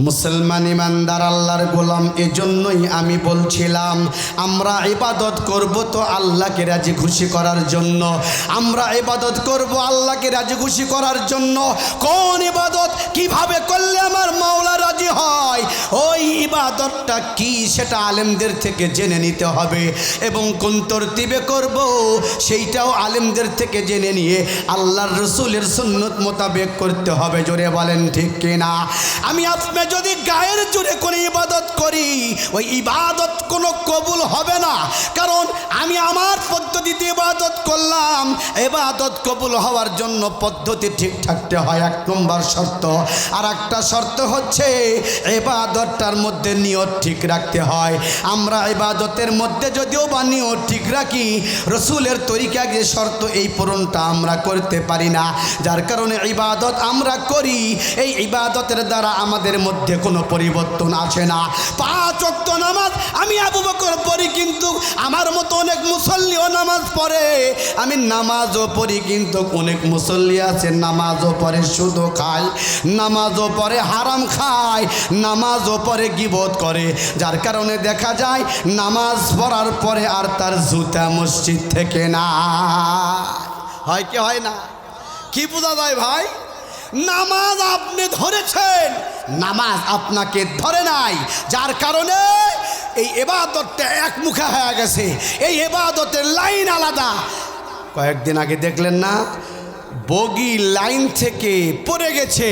মুসলমান ইমানদার আল্লাহর গোলাম, এজন্যই আমি বলছিলাম আমরা ইবাদত করব তো আল্লাহকে রাজি খুশি করার জন্য। আমরা ইবাদত করব আল্লাহকে রাজি খুশি করার জন্য। কোন ইবাদত কিভাবে করলে আমার মাওলা রাজি হয়, ওই ইবাদতটা কি সেটা আলেমদের থেকে জেনে নিতে হবে, এবং কোন তরতিবে করব সেইটাও আলেমদের থেকে জেনে নিয়ে আল্লাহর রসুলের সুন্নত মোতাবেক করতে হবে। জোরে বলেন ঠিক কিনা? আমি আপনি যদি গায়ের জোরে করে ইবাদত করি, ওই ইবাদত কোনো কবুল হবে না। কারণ আমি আমার পদ্ধতিতে ইবাদত করলাম। ইবাদত কবুল হওয়ার জন্য পদ্ধতি ঠিক থাকতে হয়, এক নম্বর শর্ত। আর একটা শর্ত হচ্ছে ইবাদতটার মধ্যে নিয়ত ঠিক রাখতে হয়। আমরা ইবাদতের মধ্যে যদিও বা নিয়ত ঠিক রাখি, রসুলের তরিকা যে শর্ত এই পূরণটা আমরা করতে পারি না। যার কারণে ইবাদত আমরা করি, এই ইবাদতের দ্বারা আমাদের মধ্যে কোনো পরিবর্তন আসে না। 5 ওয়াক্ত নামাজ আমি আবু বকর পড়ি, কিন্তু আমার মতো অনেক মুসল্লিও নামাজ পড়ে। আমি নামাজও পড়ি, কিন্তু অনেক মুসল্লি আছে নামাজও পড়ে শুধু খায়, নামাজও পড়ে হারাম খায়, নামাজও পড়ে গীবত করে। যার কারণে দেখা যায় নামাজ পড়ার পরে আর তার জুতা মসজিদ থেকে না হয়। কি হয় না? কি বোঝা যায় ভাই? নামাজ আপনি ধরেছেন, নামাজ আপনাকে ধরে নাই। যার কারণে এই ইবাদতটা একমুখা হয়ে গেছে। এই ইবাদতের লাইন আলাদা। কয়েকদিন আগে দেখলেন না, বগি লাইন থেকে পড়ে গেছে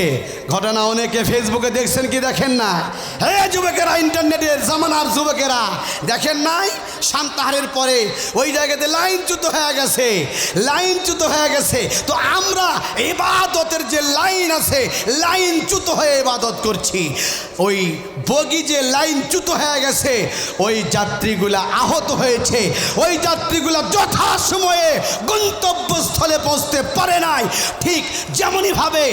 ঘটনা, অনেকে ফেসবুকে দেখছেন কি দেখেন না? হে যুবকেরা, ইন্টারনেটের জামানার যুবকেরা, দেখেন নাই? সান্তাহারের পরে ওই জায়গাতে লাইনচ্যুত হয়ে গেছে, লাইনচ্যুত হয়ে গেছে। তো আমরা ইবাদতের যে লাইন আছে, লাইনচ্যুত হয়ে ইবাদত করছি। ওই বগি যে লাইনচ্যুত হয়ে গেছে, ওই যাত্রীগুলা আহত হয়েছে, ওই যাত্রীগুলা যথাসময়ে গন্তব্যস্থলে পৌঁছতে পারে নাই। ঠিক যেমনইভাবে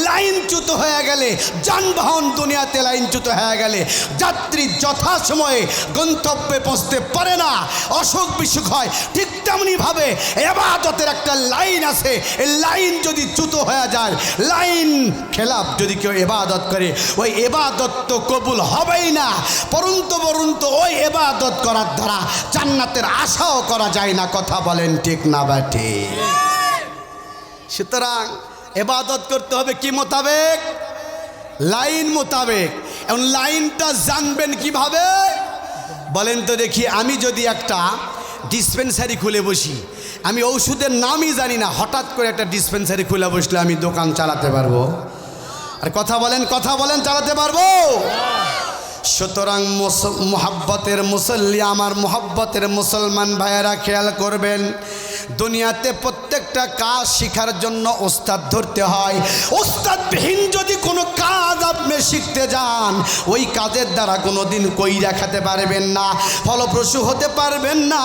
লাইনচ্যুত হয়ে গেলে, যানবাহন দুনিয়াতে লাইনচ্যুত হয়ে গেলে যাত্রী যথাসময়ে গন্তব্যে পৌঁছতে পারে না, অসুখ বিসুখ হয়। ঠিক তেমনিভাবে ইবাদতের একটা লাইন আছে, এই লাইন যদি চ্যুত হয়ে যায়, লাইন খেলাফ যদি কেউ ইবাদত করে, ওই ইবাদত তো কবুল হবেই না। পরন্তু ওই ইবাদত করার দ্বারা জান্নাতের আশাও করা যায় না। কথা বলেন ঠিক না বাটি? সুতরাং ইবাদত করতে হবে কি মোতাবেক? লাইন মোতাবেক। এখন লাইনটা জানবেন কিভাবে বলেন তো দেখি? আমি যদি একটা ডিসপেন্সারি খুলে বসি, আমি ওষুধের নামই জানি না, হঠাৎ করে একটা ডিসপেন্সারি খুলে বসলে আমি দোকান চালাতে পারবো? আর কথা বলেন চালাতে পারবো? সুতরাং মোহাব্বতের মুসল্লি, আমার মোহাব্বতের মুসলমান ভাইয়েরা খেয়াল করবেন, দুনিয়াতে প্রত্যেকটা কাজ শেখার জন্য ওস্তাদ ধরতে হয়। ওস্তাদবিহীন যদি কোনো কাজ আপনি শিখতে যান, ওই কাজের দ্বারা কোনো দিন কইরা খেতে পারবেন না, ফলপ্রসূ হতে পারবেন না।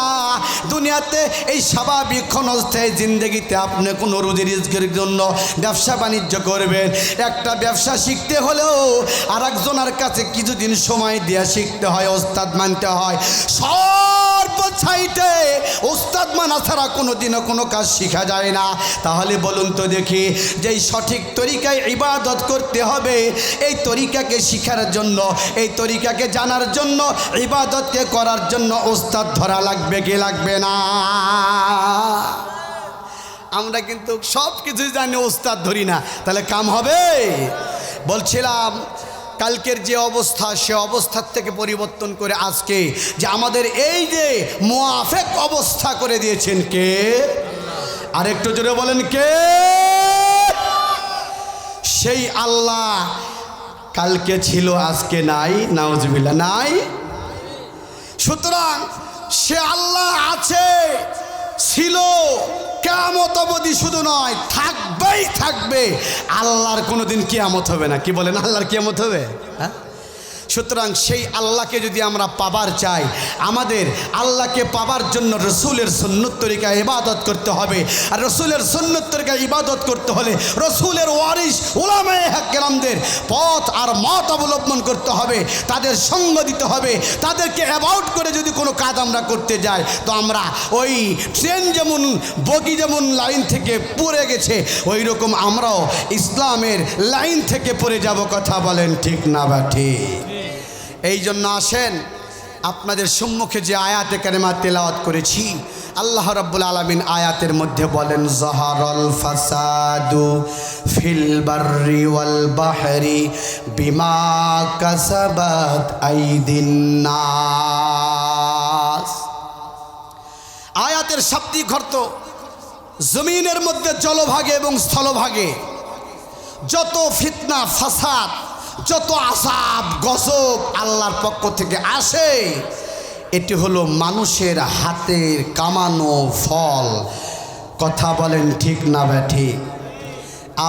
দুনিয়াতে এই স্বাভাবিক ক্ষণস্থায়ী জিন্দগিতে আপনি কোনো রুজি রিজকের জন্য ব্যবসা বাণিজ্য করবেন। একটা ব্যবসা শিখতে হলেও আর একজনের কাছে কিছুদিন সময় দিয়ে শিখতে হয়, ওস্তাদ মানতে হয়। সর্বছাইতে ওস্তাদ মানা ছাড়া কোনোদিনও কোনো কাজ শেখা যায় না। তাহলে বলুন তো দেখি, যেই সঠিক তরিকায় ইবাদত করতে হবে, এই তরিকাকে শিখার জন্য, এই তরিকাকে জানার জন্য, ইবাদতকে করার জন্য ওস্তাদ ধরা লাগবে কি লাগবে না? আমরা কিন্তু সব কিছুই জানি, ওস্তাদ ধরি না, তাহলে কাম হবে? বলছিলাম কালকের যে অবস্থা, সে অবস্থার থেকে পরিবর্তন করে আজকে যে আমাদের এই যে মুআফেক অবস্থা করে দিয়েছেন কে? আর একটু জোরে বলেন কে? সেই আল্লাহ কালকে ছিল, আজকে নাই, নাউজুবিল্লাহ নাই। সুতরাং সে আল্লাহ আছে, ছিল, কিয়ামত অবধি শুধু নয়, থাকবেই থাকবে। আল্লাহর কোনোদিন কিয়ামত হবে না। কি বলেন? আল্লাহর কিয়ামত হবে? হ্যাঁ, সুতরাং সেই আল্লাহকে যদি আমরা পাবার চাই, আমাদের আল্লাহকে পাবার জন্য রসুলের সুন্নত তরিকায় ইবাদত করতে হবে। আর রসুলের সুন্নত তরিকায় ইবাদত করতে হলে রসুলের ওয়ারিস উলামায়ে কেরামদের পথ আর মত অবলম্বন করতে হবে, তাদের সঙ্গ দিতে হবে। তাদেরকে অ্যাভয়েড করে যদি কোনো কাজ আমরা করতে যাই, তো আমরা ওই ট্রেন যেমন বগি যেমন লাইন থেকে পড়ে গেছে, ওই রকম আমরাও ইসলামের লাইন থেকে পড়ে যাব। কথা বলেন ঠিক না বা ঠিক? এই জন্য আসেন, আপনাদের সম্মুখে যে আয়াতে কারিমা তেলাওয়াত করেছি, আল্লাহ রাব্বুল আলামিন আয়াতের মধ্যে বলেন, যাহারাল ফাসাদু ফিল বাররি ওয়াল বাহরি বিমা কাসাবাত আইদিন নাস। আয়াতের শাব্দিক অর্থ, জমিনের মধ্যে জলভাগে এবং স্থলভাগে যত ফিতনা ফাসাদ, যত আযাব গজব আল্লাহর পক্ষ থেকে আসে, এটি হলো মানুষের হাতের কামানো ফল। কথা বলেন ঠিক না বা ঠিক?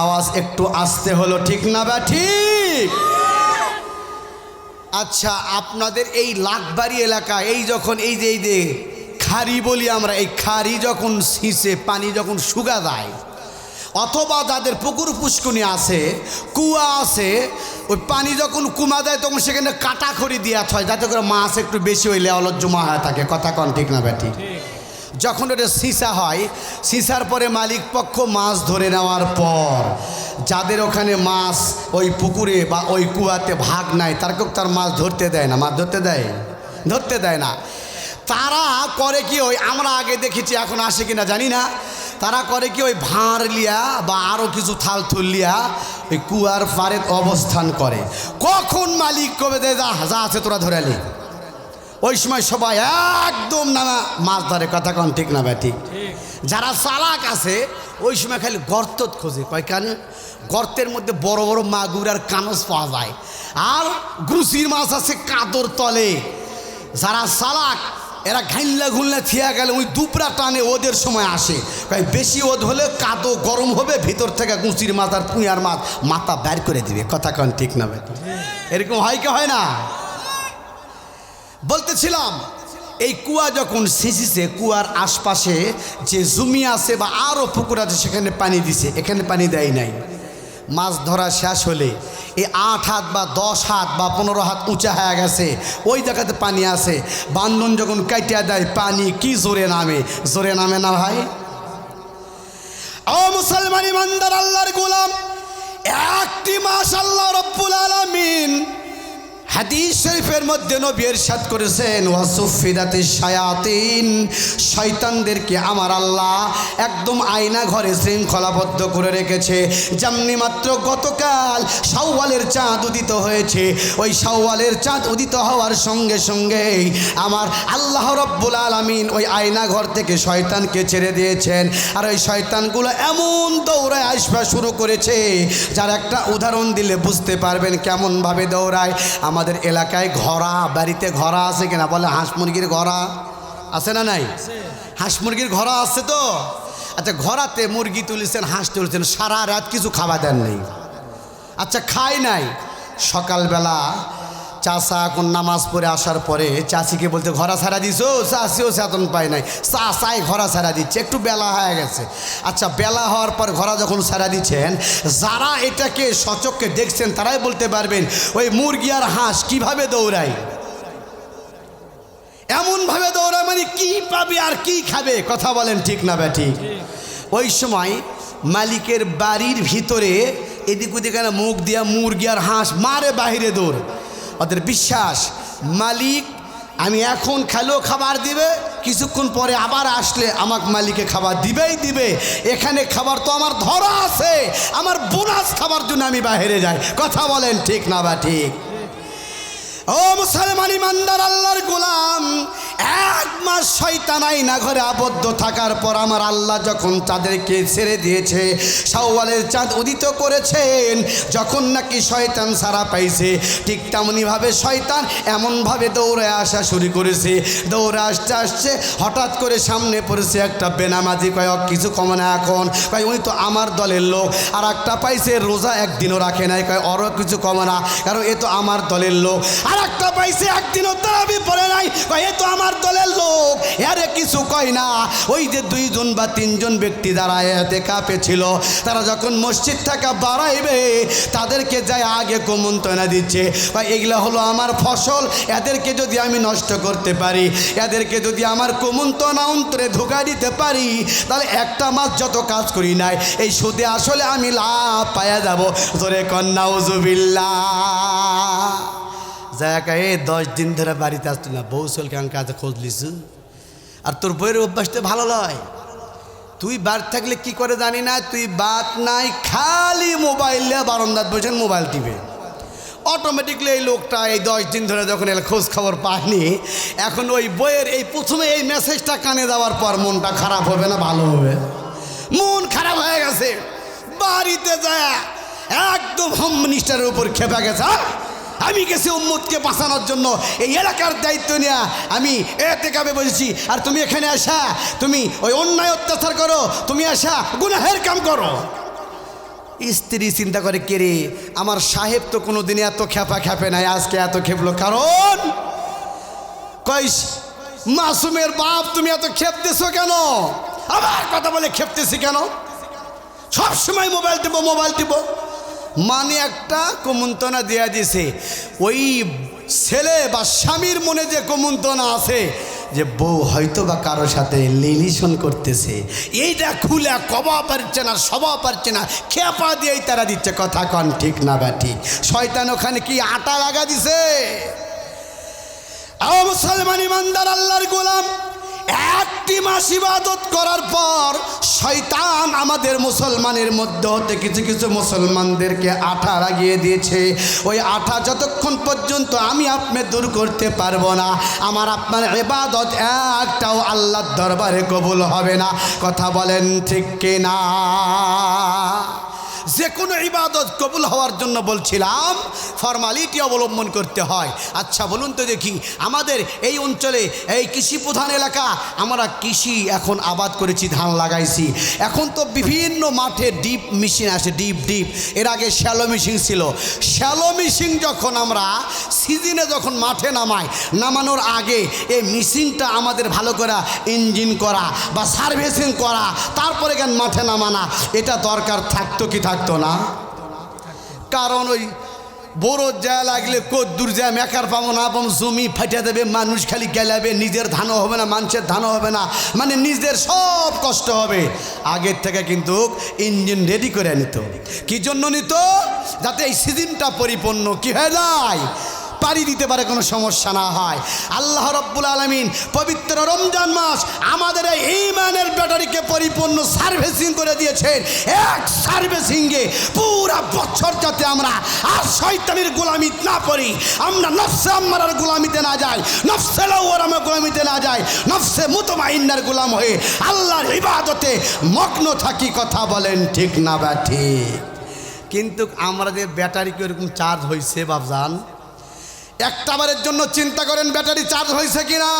আওয়াজ একটু আস্তে হলো, ঠিক না বা ঠিক? আচ্ছা, আপনাদের এই লাখবাড়ি এলাকা, এই যখন এই যে খাড়ি বলি আমরা, এই খাড়ি যখন ছিঁচে পানি যখন শুকা যায়, অথবা যাদের পুকুর পুষ্কুনি আছে, কুয়া আছে, ওই পানি যখন কমা দেয় তখন সেখানে কাটা খড়ি দেওয়া হয়, যাতে করে মাছ একটু বেশি হইলে অলস জমা হয়ে থাকে। কথা কন ঠিক না ব্যাটি? যখন ওটা সিসা হয়, সিসার পরে মালিক পক্ষ মাছ ধরে নেওয়ার পর যাদের ওখানে মাছ ওই পুকুরে বা ওই কুয়াতে ভাগ নাই, তার মাছ ধরতে দেয় না। মাছ ধরতে দেয় না। তারা করে কি, ওই আমরা আগে দেখেছি, এখন আসে কিনা জানি না, তারা করে কি, ওই ভাঁড় লিয়া বা আরও কিছু থাল থুল লিয়া ওই কুয়ার পাড়ে অবস্থান করে। কখন মালিক কবে দেয়, যা আছে তোরা ধরালি, ওই সময় সবাই একদম নানা মাছ ধরে। কথা কন ঠিক না ভাই? ঠিক। যারা চালাক আছে ওই সময় খালি গর্ত খোঁজে, কয়খানে গর্তের মধ্যে বড় বড় মাগুর আর কানস পাওয়া যায়, আর গ্রুসির মাছ আছে কাদর তলে। যারা চালাক এরা ঘাইল্লা ঘুল্লা থিয়া গেলে ওই দুপরা টানে ওদের সময় আসে, বেশি ওদ হলে কাদো গরম হবে, ভিতর থেকে গুঁচির মাছ আর পুঁয়ার মাছ মাথা বের করে দিবে। কথা কন ঠিক না ভাই? এরকম হয় কি হয় না? বলতেছিলাম, এই কুয়া যখন সিঁচিছে, কুয়ার আশপাশে যে জমি আছে বা আরও পুকুর আছে সেখানে পানি দিছে, এখানে পানি দেয় নাই। মাছ ধরা শেষ হলে এই 8 হাত বা 10 হাত বা 15 হাত উঁচা হয়ে গেছে, ওই জায়গাতে পানি আছে। বান্ধন যখন কাটিয়া দেয়, পানি কি জোরে নামে না ভাই? ও মুসলমান ইমানদার আল্লাহর গোলাম, একটি মাস আল্লাহ রাব্বুল আলামিন হাদিস শরীফের মধ্যে নবী ইরশাদ করেছেন, ওয়াসুফিদাতিশ শায়াতিন, শয়তানদেরকে আমার আল্লাহ একদম আয়না ঘরে শৃঙ্খলাবদ্ধ করে রেখেছে। যেমনি মাত্র গতকাল শাওয়ালের চাঁদ উদিত হয়েছে, ওই শাওয়ালের চাঁদ উদিত হওয়ার সঙ্গে সঙ্গেই আমার আল্লাহ রাব্বুল আলামিন ওই আয়না ঘর থেকে শয়তানকে ছেড়ে দিয়েছেন। আর ওই শয়তানগুলো এমন দৌড়ায় আসবা শুরু করেছে, যার একটা উদাহরণ দিলে বুঝতে পারবেন কেমনভাবে দৌড়ায়। আমাদের এলাকায় ঘোড়া, বাড়িতে ঘোড়া আছে কিনা বলে? হাঁস মুরগির ঘোড়া আছে না নাই? হাঁস মুরগির ঘোড়া আছে তো? আচ্ছা, ঘোড়াতে মুরগি তুলেছেন, হাঁস তুলেছেন, সারা রাত কিছু খাবার দেন নেই। আচ্ছা, খাই নাই। সকালবেলা চাচা কোন নামাজ পড়ে আসার পরে চাচিকে বলতে, ঘোড়া ছাড়া দিছো? চাচিও চেতন পায় নাই, চাচাই ঘোড়া ছাড়া দিচ্ছে, একটু বেলা হয়ে গেছে। আচ্ছা, বেলা হওয়ার পর ঘোড়া যখন ছাড়া দিচ্ছেন, যারা এটাকে সচক্ষে দেখছেন তারাই বলতে পারবেন ওই মুরগি আর হাঁস কিভাবে দৌড়ায়। এমনভাবে দৌড়ায় মানে কি পাবে আর কি খাবে। কথা বলেন ঠিক না ব্যাটি? ওই সময় মালিকের বাড়ির ভিতরে এদিক ওদিকে মুখ দিয়া মুরগি আর হাঁস মারে বাহিরে দৌড়। ওদের বিশ্বাস, মালিক আমি এখন খেলেও খাবার দিবে, কিছুক্ষণ পরে আবার আসলে আমাকে মালিকে খাবার দিবে। এখানে খাবার তো আমার ধরা আছে, আমার বোনাস খাবার জন্য আমি বাইরে যাই। কথা বলেন ঠিক না বা ঠিক? ও মুসলমান ইমানদার আল্লাহর গোলাম, এক মাস শয়তান আয়না ঘরে আবদ্ধ থাকার পর আমার আল্লাহ যখন তাদেরকে ছেড়ে দিয়েছে, শাওয়ালের চাঁদ উদিত করেছেন, যখন নাকি শয়তান সারা পাইছে, ঠিক তেমনিভাবে শয়তান এমনভাবে দৌড়ে আসা শুরু করেছে। দৌড়ে আসতে আসছে হঠাৎ করে সামনে পড়েছে একটা বেনামাজি। কয়েক কিছু কমে না এখন, কয় ওই তো আমার দলের লোক। আর একটা পাইছে রোজা একদিনও রাখে নাই, কয় ওরও কিছু কমে না, কারণ এ তো আমার দলের লোক। আর একটা পাইছে একদিনও তারাবি পড়ে নাই, কয় এ তো আমার দলের লোক, আরে কিছু কয় না। ওই যে 2 বা 3 ব্যক্তি যারা ইতিকাফে ছিল, তারা যখন মসজিদ থেকে বাড়াইবে তাদেরকে যায় আগে কুমন্ত্রণা দিচ্ছে, কয় এগুলা হলো আমার ফসল, এদেরকে যদি আমি নষ্ট করতে পারি, এদেরকে যদি আমার কুমন্ত্রণা অন্তরে ঢোকা দিতে পারি, তাহলে একটা মাস যত কাজ করি নাই এই সুদে আসলে আমি লাভ পায়া যাব। তোরে কন্নাউজুবিল্লাহ যাকে 10 দিন ধরে বাড়িতে আসতো না, বউ চল কেমন কাজে খোঁজ লিছু। আর তোর বইয়ের অভ্যাসটা ভালো নয়, তুই বার থাকলে কি করে জানি না, তুই বাত নাই খালি মোবাইলে বারান্দাত বসে মোবাইল টিপে। অটোমেটিকলি এই লোকটা এই 10 দিন ধরে যখন এর খোঁজ খবর পায়নি, এখন ওই বইয়ের এই প্রথমে এই মেসেজটা কানে যাওয়ার পর মনটা খারাপ হবে না ভালো হবে? মন খারাপ হয়ে গেছে। বাড়িতে যায় একদম হোম মিনিস্টারের উপর খেপে গেছে। আমি গেছি উম্মতকে বাঁচানোর জন্য, এই এলাকার দায়িত্ব নিয়ে আমি ইতিকাফে বসেছি, আর তুমি এখানে আসা তুমি ওই অন্যায় অত্যাচার করো, তুমি আসা গুনাহের কাম করো। স্ত্রী চিন্তা করে, কে রে আমার সাহেব তো কোনো দিনে এত খেপে নাই, আজকে এত খেপলো কারণ কই মাসুমের বাপ তুমি এত খেপতেছো কেন? আবার কথা বলে খেপতেছি কেন? সবসময় মোবাইল টিপো। মানে একটা কুমন্ত্রণা দেয়া দিয়েছে। ওই ছেলে বা স্বামীর মনে যে কুমন্ত্রণা আছে যে বউ হয়তো বা কারোর সাথে রিলেশন করতেছে, এইটা খুলে কবা পারছে না, সবা পারছে না, খেপা দিয়েই তারা দিচ্ছে। কথা কন ঠিক না ব্যাটি? শয়তান ওখানে কি আটা লাগা দিছে? মুসলমান ইমানদার আল্লাহর গোলাম, একটি মাস ইবাদত করার পর শয়তান আমাদের মুসলমানের মধ্যে হতে কিছু কিছু মুসলমানদেরকে আঠা লাগিয়ে দিয়েছে। ওই আঠা যতক্ষণ পর্যন্ত আমি আপনি দূর করতে পারবো না, আমার আপনার ইবাদত একটাও আল্লাহর দরবারে কবুল হবে না। কথা বলেন ঠিক কিনা? যে কোনো ইবাদত কবুল হওয়ার জন্য বলছিলাম ফর্মালিটি অবলম্বন করতে হয়। আচ্ছা বলুন তো দেখি, আমাদের এই অঞ্চলে এই কৃষি প্রধান এলাকা, আমরা কৃষি এখন আবাদ করেছি, ধান লাগাইছি। এখন তো বিভিন্ন মাঠে ডিপ মেশিন আসে, ডিপ। এর আগে শ্যালো মেশিন ছিল। শ্যালো মেশিন যখন আমরা সিজনে যখন মাঠে নামানোর আগে এই মেশিনটা আমাদের ভালো করে ইঞ্জিন করা বা সার্ভিসিং করা, তারপরে কেন মাঠে নামানা, এটা দরকার থাকতো কি থাকতো না? কারণ ওই বড় যা লাগলে কদ্দুর যা মেকার পাবো না পাবো, জমি ফাটিয়ে দেবে, মানুষ খালি গেলাবে, নিজের ধানও হবে না, মানুষের ধানও হবে না, মানে নিজের সব কষ্ট হবে। আগের থেকে কিন্তু ইঞ্জিন রেডি করে নিত। কি জন্য নিত? যাতে এই সিজনটা পরিপূর্ণ কি হয়ে যায়, পারি দিতে পারে, কোনো সমস্যা না হয়। আল্লাহ রাব্বুল আলামিন পবিত্র রমজান মাস আমাদের এই ঈমানের ব্যাটারিকে পরিপূর্ণ সার্ভিসিং করে দিয়েছেন। এক সার্ভিসিংয়ে পুরা বছর যাতে আমরা আর শয়তানের গোলামি না করি, আমরা নফসে আম্মারার গোলামিতে না যাই, নফসে লাওয়ারামের গোলামিতে না যাই, নফসে মুতমাইন্নার গোলাম হয়ে আল্লাহর ইবাদতে মগ্ন থাকি। কথা বলেন ঠিক না বা ঠিক? কিন্তু আমাদের ব্যাটারি কি এরকম চার্জ হয়েছে বাবজান? একটা বারের জন্য চিন্তা করেন ব্যাটারি চার্জ হয়েছে কিনা?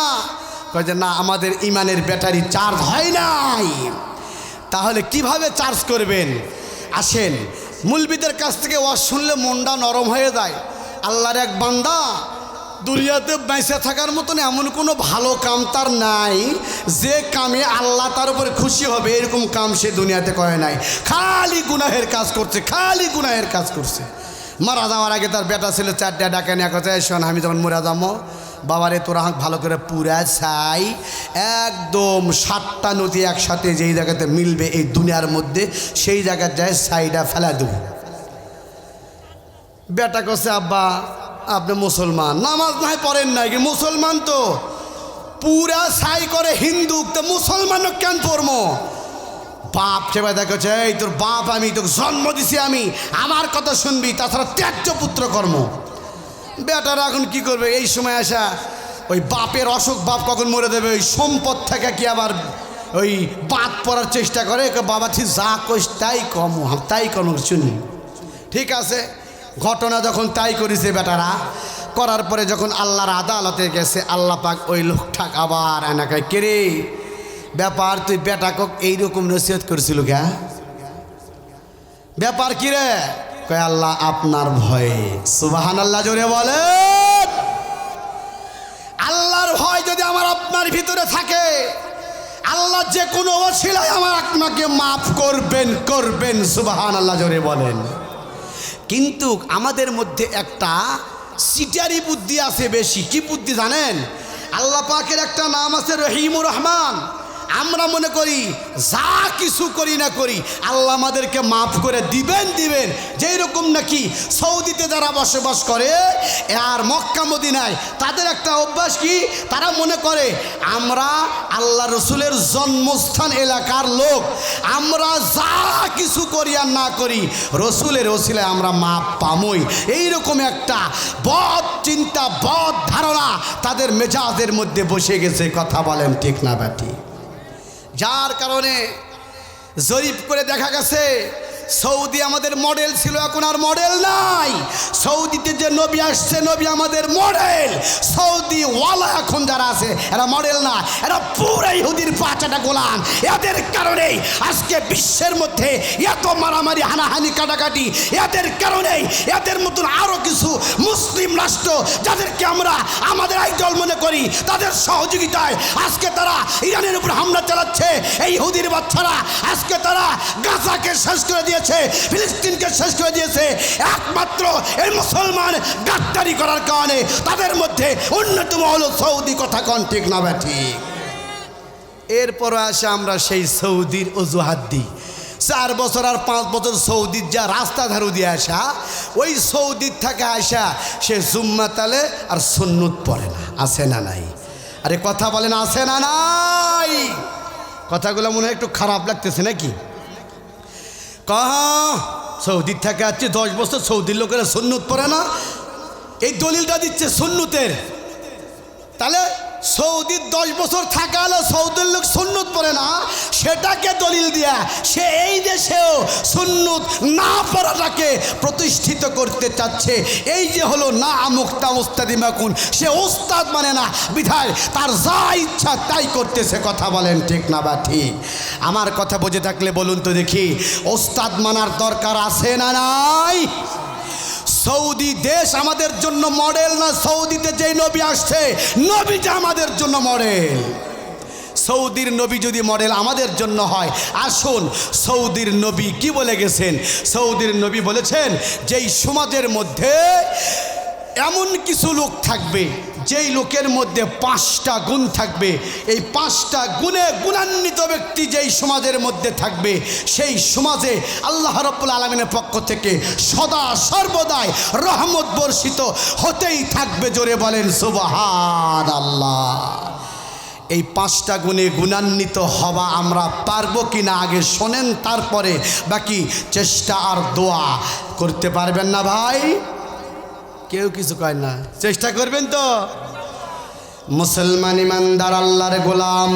কয় যে না, আমাদের ইমানের ব্যাটারি চার্জ হয় নাই। তাহলে কিভাবে চার্জ করবেন? আসেন, মুলবিদের কাছ থেকে ওয়াজ শুনলে মনটা নরম হয়ে যায়। আল্লাহর এক বান্দা দুনিয়াতে বেঁচে থাকার মতন এমন কোনো ভালো কাম তার নাই যে কামে আল্লাহ তার উপরে খুশি হবে, এরকম কাম সে দুনিয়াতে করে নাই। খালি গুনাহের কাজ করছে, খালি গুনাহের কাজ করছে। মারা যাওয়ার আগে তার বেটা ছিল 4টা ডাকা নিয়ে কথা, শোন আমি যখন মরে যাবো বাবারে তোরা ভালো করে পুরা চাই, একদম 7টা নদী একসাথে যেই জায়গাতে মিলবে এই দুনিয়ার মধ্যে, সেই জায়গায় যায় ছাইটা ফেলা দেব। বেটা কছে আব্বা আপনি মুসলমান, নামাজ নাই পড়েন নাই, মুসলমান তো পুরা ছাই করে হিন্দু, তো মুসলমানও কেন পড়বো? বাপ সেবা দেখেছে, এই তোর বাপ, আমি তোকে জন্ম দিছি, আমি আমার কথা শুনবি, তাছাড়া ত্যায্য পুত্র কর্ম। বেটারা এখন কি করবে? এই সময় আসা ওই বাপের অসুখ বাপ কখন মরে দেবে, ওই সম্পদ থেকে কি আবার ওই বাদ পড়ার চেষ্টা করে, বাবা ঠিক যা কইস তাই কম, তাই কম শুনি। ঠিক আছে, ঘটনা যখন তাই করেছে বেটারা, করার পরে যখন আল্লাহর আদালতে গেছে, আল্লাহ পাক ওই লোকটাক আবার এনাকে কেড়ে ব্যাপার তুই বেটাকক এইরকম নসিহত করেছিল কে, ব্যাপার কি রে? কয় আল্লাহ আপনার ভয়ে। সুবহানাল্লাহ জোরে বলে। আল্লাহর ভয় যদি আমার আপনার ভিতরে থাকে, আল্লাহ যে কোনো ওসিলায় আমার আপনাকে মাফ করবেন। সুবহানাল্লাহ জোরে বলেন। কিন্তু আমাদের মধ্যে একটা সিটারি বুদ্ধি আছে বেশি। কি বুদ্ধি জানেন? আল্লাহ পাকের একটা নাম আছে রহিমুর রহমান। আমরা মনে করি যা কিছু করি না করি আল্লাহ আমাদেরকে মাফ করে দিবেন। যেই রকম নাকি সৌদিতে যারা বসবাস করে আর মক্কা মদিনায়, তাদের একটা অভ্যাস কি, তারা মনে করে আমরা আল্লাহ রসুলের জন্মস্থান এলাকার লোক, আমরা যা কিছু করি আর না করি রসুলের ওসিলায় আমরা মাফ পামই। এইরকম একটা বদ চিন্তা, বদ ধারণা তাদের মেজাজের মধ্যে বসে গেছে। কথা বলেন ঠিক না ব্যাটি? যার কারণে জরিপ করে দেখা গেছে সৌদি আমাদের মডেল ছিল, এখন আর মডেল নাই। সৌদিতে যে নবী আসছে, নবী আমাদের মডেল। সৌদি ওয়ালা এখন যারা আছে এরা মডেল না, এরা পুরো ইহুদির পাঁচাটা গোলাম। এদের কারণেই আজকে বিশ্বের মধ্যে এত মারামারি, হানাহানি, কাটাকাটি। এদের কারণেই এদের মতন আরও কিছু মুসলিম রাষ্ট্র যাদেরকে আমরা আমাদের আইডল মনে করি, তাদের সহযোগিতায় আজকে তারা ইরানের উপর হামলা চালাচ্ছে। এই ইহুদির বাচ্চারা আজকে তারা গাজাকে শেষ করে দিয়ে ফিলিস্তিনকে শেষ করে দিয়েছে, একমাত্র এই মুসলমান গাদ্দারি করার কারণে। তাদের মধ্যে অন্যতম হলো সৌদি। কথা কন ঠিক না ঠিক? এরপরে আসে আমরা সেই সৌদির অজুহাত দিই। 4 বছর আর 5 বছর সৌদির যা রাস্তা ধারু দিয়ে আসা, ওই সৌদির থেকে আসা সে জুম্মা তালে আর সুন্নত পড়ে না। আছে না নাই? আরে কথা বলেন, আছে না নাই? কথাগুলো মনে হয় একটু খারাপ লাগতেছে নাকি? সৌদির থেকে আসছে 10 বছর, সৌদির লোকেরা সুন্নত পড়ে না, এই দলিলটা দিচ্ছে সুন্নতের। তাহলে সৌদির 10 বছর থাকা হলো সৌদির লোক সুন্নত পড়ে না, সেটাকে দলিল দিয়া সে এই দেশেও সুন্নত না পড়াটাকে প্রতিষ্ঠিত করতে চাচ্ছে। এই যে হলো না মুক্তা উস্তাদি মাকুন, সে উস্তাদ মানে না, বিধায় তার যা ইচ্ছা তাই করতেছে। কথা বলেন ঠিক না বা ঠিক? আমার কথা বুঝে থাকলে বলুন তো দেখি, উস্তাদ মানার দরকার আছে না নাই? সৌদি দেশ আমাদের জন্য মডেল না? সৌদিতে যে নবী আসছে, নবীটা আমাদের জন্য মডেল। সৌদির নবী যদি মডেল আমাদের জন্য হয়, আসুন সৌদির নবী কি বলে গেছেন। সৌদির নবী বলেছেন, যেই সমাজের মধ্যে এমন কিছু লোক থাকবে, যেই লোকের মধ্যে 5টা গুণ থাকবে, এই 5টা গুণে গুণান্বিত ব্যক্তি যেই সমাজের মধ্যে থাকবে, সেই সমাজে আল্লাহ রাব্বুল আলামিনের পক্ষ থেকে সদা সর্বদাই রহমত বর্ষিত হতেই থাকবে। জোরে বলেন সুবহানাল্লাহ। এই 5টা গুণে গুণান্বিত হওয়া আমরা পারবো কিনা আগে শোনেন, তারপরে বাকি চেষ্টা আর দোয়া করতে পারবেন না ভাই? কেউ কিছু কয় না, চেষ্টা করবেন তো? মুসলমান ইমানদার আল্লাহর গোলাম,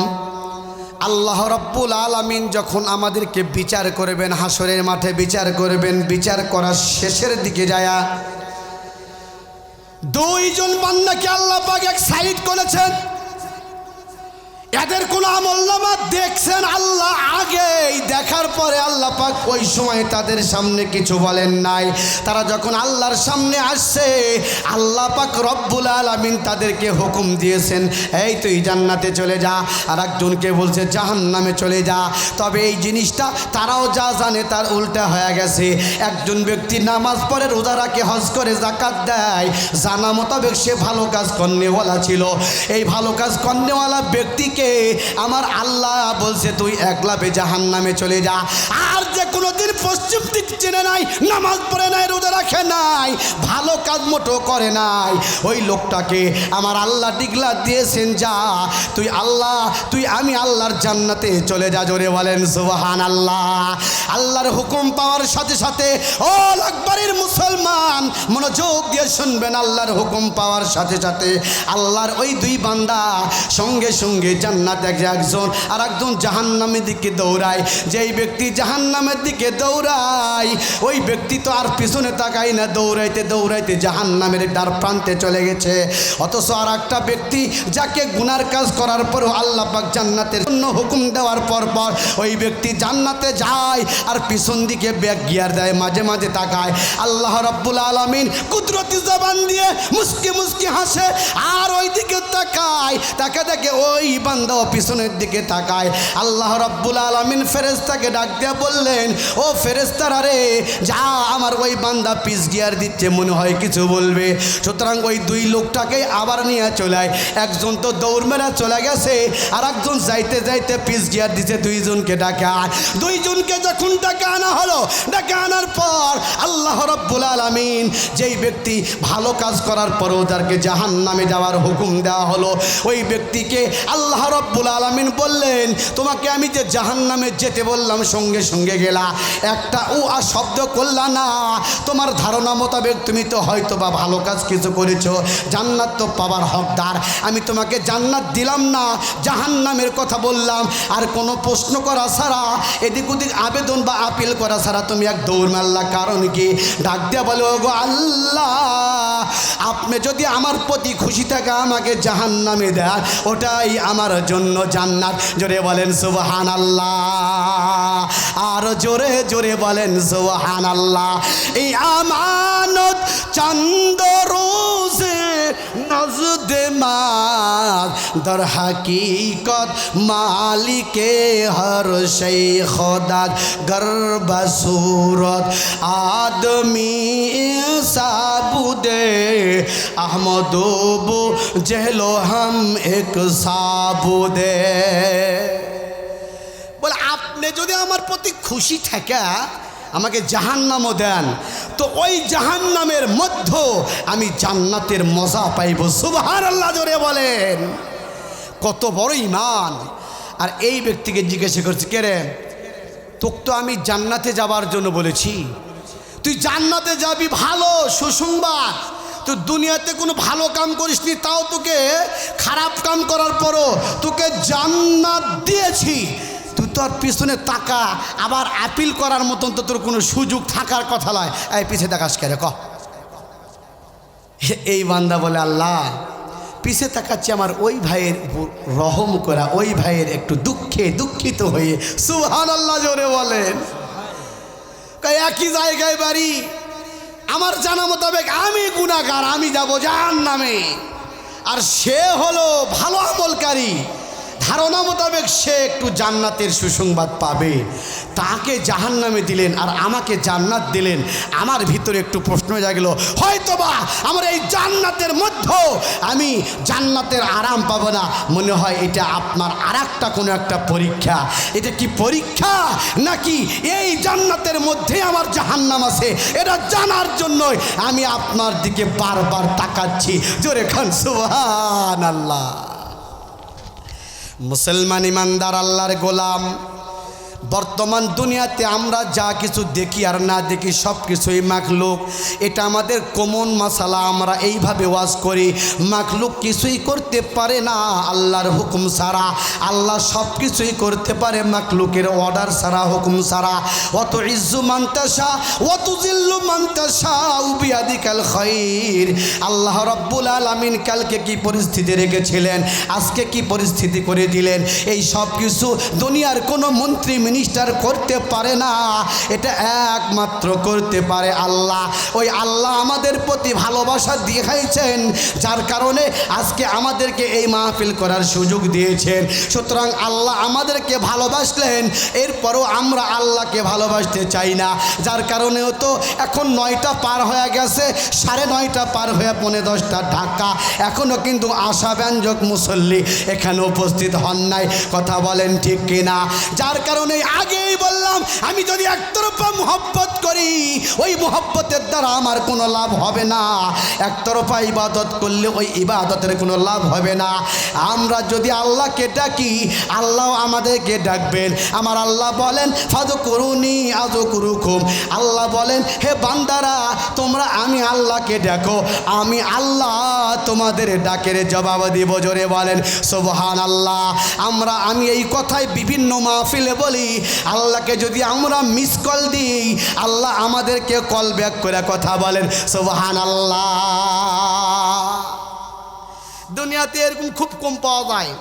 আল্লাহ রাব্বুল আলামিন যখন আমাদেরকে বিচার করবেন, হাসরের মাঠে বিচার করবেন, বিচার করার শেষের দিকে যায়া 2 জন বান্দাকে আল্লাহ পাক এক সাইড করেছেন। এদের কোন আমলনামা দেখছেন আল্লাহ আগেই, দেখার পরে আল্লাহ পাক ওই সময় তাদের সামনে কিছু বলেন নাই। তারা যখন আল্লাহর সামনে আসছে, আল্লাহ পাক রব্বুল আলামিন তাদেরকে হুকুম দিয়েছেন, এই তুই জান্নাতে চলে যা, আর একজনকে বলছে জাহান্নামে চলে যা। তবে এই জিনিসটা তারাও যা জানে তার উল্টা হয়ে গেছে। একজন ব্যক্তি নামাজ পড়ে, রোজা রাখে, হজ করে, যাকাত দেয়, জানা মোতাবেক সে ভালো কাজ করনেওয়ালা ছিল। এই ভালো কাজ করনেওয়ালা ব্যক্তিকে ব্যক্তিকে আমার আল্লাহ বলছে তুই একলাপে জাহান্নামে চলে যা। আর যে কোনোদিন পশ্চিম দিক চেনে নাই, নামাজ পড়ে নাই, রোজা রাখে নাই, ভালো কাজ মোটো করে নাই, ওই লোকটাকে আমার আল্লাহ ডিগলা দিয়েছেন, যা তুই আমি আল্লাহর জান্নাতে চলে যা। জোরে বলেন সুবহানাল্লাহ। আল্লাহর হুকুম পাওয়ার সাথে সাথে ও আকবরের মুসলমান মনোযোগ দিয়ে শুনবেন, আল্লাহর হুকুম পাওয়ার সাথে সাথে আল্লাহর ওই দুই বান্দা সঙ্গে সঙ্গে জান্নাতে একজন আর একজন জাহান্নামের দিকে দৌড়ায়। যেই ব্যক্তি জাহান্নামের দিকে দৌড়ায় ওই ব্যক্তি তো আর পিছনে তাকায় না, দৌড়াইতে দৌড়াইতে জাহান্নামের দ্বার প্রান্তে চলে গেছে। অথচ আর একটা ব্যক্তি যাকে গুনার কাজ করার পরও আল্লাহ পাক জান্নাতের জন্য হুকুম দেওয়ার পর ওই ব্যক্তি জান্নাতে যায় আর পিছন দিকে ব্যাক গিয়ার দেয়, মাঝে মাঝে তাকায়। আল্লাহ রাব্বুল আলামিন কুদরতি জবান দিয়ে মুস্কি মুস্কি হাসে আর ওই দিকে তাকায়, তাকে ওই বান্দা পিছনের দিকে তাকায়। আল্লাহ রাব্বুল আলামিন ফেরেশতাকে ডাক দিয়ে বললেন, ও ফেরেশতারা রে, যা আমার ওই বান্দা পিস গিয়ার দিচ্ছে, মনে হয় কিছু বলবে। সুতরাং ওই দুই লোকটাকে আবার নিয়ে চলে, একজন তো দৌড় মেরা চলে গেছে আর একজন যাইতে যাইতে পিস গিয়ার দিচ্ছে। দুইজনকে ডাকে আয়, দুইজনকে যখন ডাকে আনা হলো, ডাকে আনার পর আল্লাহ রাব্বুল আলামিন যেই ব্যক্তি ভালো কাজ করার পরও যাকে জাহান্নামে যাওয়ার হুকুম দেওয়া হলো, ওই ব্যক্তিকে আল্লাহ রাব্বুল আলামিন বললেন, তোমাকে আমি যে জাহান্নামে যেতে বললাম সঙ্গে সঙ্গে গেলা, একটা শব্দ করলা না। তোমার ধারণা মোতাবেক তুমি তো হয়তো বা ভালো কাজ কিছু করেছো, জান্নাত তো পাবার হকদার। আমি তোমাকে জান্নাত দিলাম না, জাহান্নামের কথা বললাম। আর কোনো প্রশ্ন করা ছাড়া, এদিক ওদিক আবেদন বা আপিল করা ছাড়া তুমি এক দৌড় মারলা, কারণ কি? ডাক দিয়া বলো, গো আল্লাহ, আপনি যদি আমার প্রতি খুশি থাকে আমাকে জাহান্নামে দেন, ওটাই আমার জন্য জান্নাত। জোরে বলেন সুবহানাল্লাহ, আর জোরে জোরে বলেন সুবহানাল্লাহ। এই আমানত চন্দ রোজে নজদে মাদ দর হাকিকত মালিকে হর সেই খোদাত গর্ব सूरत आदमी साबुदे अहमदोबो जहलो हम एक साबुदे। বলে আপনি যদি আমার প্রতি খুশি থাকে আমাকে জাহান্নামও দেন, তো ওই জাহান্নামের মধ্যে আমি জান্নাতের মজা পাইব। সুবহানাল্লাহ, জোরে বলেন। কত বড় ঈমান। আর এই ব্যক্তিকে জিজ্ঞাসা করছে, কে রে, তোকে তো আমি জান্নাতে যাবার জন্য বলেছি, তুই জান্নাতে যাবি, ভালো সুসংবাদ। তুই দুনিয়াতে কোনো ভালো কাম করিসনি, তাও তোকে খারাপ কাম করার পরও তোকে জান্নাত দিয়েছি। তুই তোর পিছনে তাকা, আবার আপিল করার মতন তো তোর কোনো সুযোগ থাকার কথা নয়। এই পিছে তাকাস কে রে, ক। এই বান্দা বলে, আল্লাহ, পিছে তাকাচ্ছি আমার ওই ভাইয়ের উপর রহম করা, ওই ভাইয়ের একটু দুঃখিত হয়ে। সুবহানাল্লাহ, জোরে বলেন। একই জায়গায় বাড়ি, আমার জানা মোতাবেক আমি গুনাহগার, আমি যাব জাহান্নামে, আর সে হলো ভালো আমলকারী। ধারণা মোতাবেক সে একটু জান্নাতের সুসংবাদ পাবে, তাকে জাহান্নামে দিলেন আর আমাকে জান্নাত দিলেন। আমার ভিতরে একটু প্রশ্ন জাগলো, হয়তোবা আমার এই জান্নাতের মধ্যে আমি জান্নাতের আরাম পাবো না। মনে হয় এটা আপনার আরেকটা কোনো একটা পরীক্ষা। এটা কি পরীক্ষা, নাকি এই জান্নাতের মধ্যে আমার জাহান্নাম আছে, এটা জানার জন্যই আমি আপনার দিকে বারবার তাকাচ্ছি। জোরে খান সুবহানাল্লাহ। মুসলমান ইমানদার আল্লাহর গোলাম, বর্তমান দুনিয়াতে আমরা যা কিছু দেখি আর না দেখি সব কিছুই মাখলুক। এটা আমাদের কমন মাসালা। আমরা এইভাবে ওয়াজ করি, মাখলুক কিছুই করতে পারে না আল্লাহর হুকুম ছাড়া। আল্লাহ সব কিছুই করতে পারে মাখলুকের অর্ডার ছাড়া, হুকুম ছাড়া। অত ইজ্জু মানতাসা অত জিল্লু মানতাসা বিয়াদিকাল খায়র। আল্লাহ রাব্বুল আলামিন কালকে কি পরিস্থিতি রেখেছিলেন, আজকে কি পরিস্থিতি করে দিলেন, এই সব কিছু দুনিয়ার কোনো মন্ত্রী জিনিসটার করতে পারে না, এটা একমাত্র করতে পারে আল্লাহ। ওই আল্লাহ আমাদের প্রতি ভালোবাসা দেখাইছেন, যার কারণে আজকে আমাদেরকে এই মাহফিল করার সুযোগ দিয়েছেন। সুতরাং আল্লাহ আমাদেরকে ভালোবাসলেন, এরপরও আমরা আল্লাহকে ভালোবাসতে চাই না, যার কারণেও তো এখন 9টা পার হয়ে গেছে, 9:30 পার হয়ে 10:45 ঢাকা, এখনও কিন্তু আশাব্যঞ্জক মুসল্লি এখানে উপস্থিত হন নাই। কথা বলেন ঠিক কিনা? যার কারণে আগেই বললাম, আমি যদি একতরফা মুহাব্বত করি, ওই মুহাব্বতের দ্বারা আমার কোনো লাভ হবে না। একতরফা ইবাদত করলে ওই ইবাদতের কোনো লাভ হবে না। আমরা যদি আল্লাহকে ডাকি, আল্লাহ আমাদেরকে ডাকবেন। আমার আল্লাহ বলেন, ফাযকুরুনি আযকুরুকুম। আল্লাহ বলেন, হে বান্দারা, তোমরা আমি আল্লাহকে ডাকো, আমি আল্লাহ তোমাদের ডাকের জবাব দিব। জোরে বলেন সুবহানাল্লাহ। আমি এই কথাই বিভিন্ন মাহফিলে বলি, আল্লাহকে যদি আমরা মিস কল দিই, আল্লাহ আমাদেরকে কল ব্যাক করে কথা বলেন সুবহানাল্লাহ। দুনিয়াতে এরকম খুব কম পাওয়া যায়,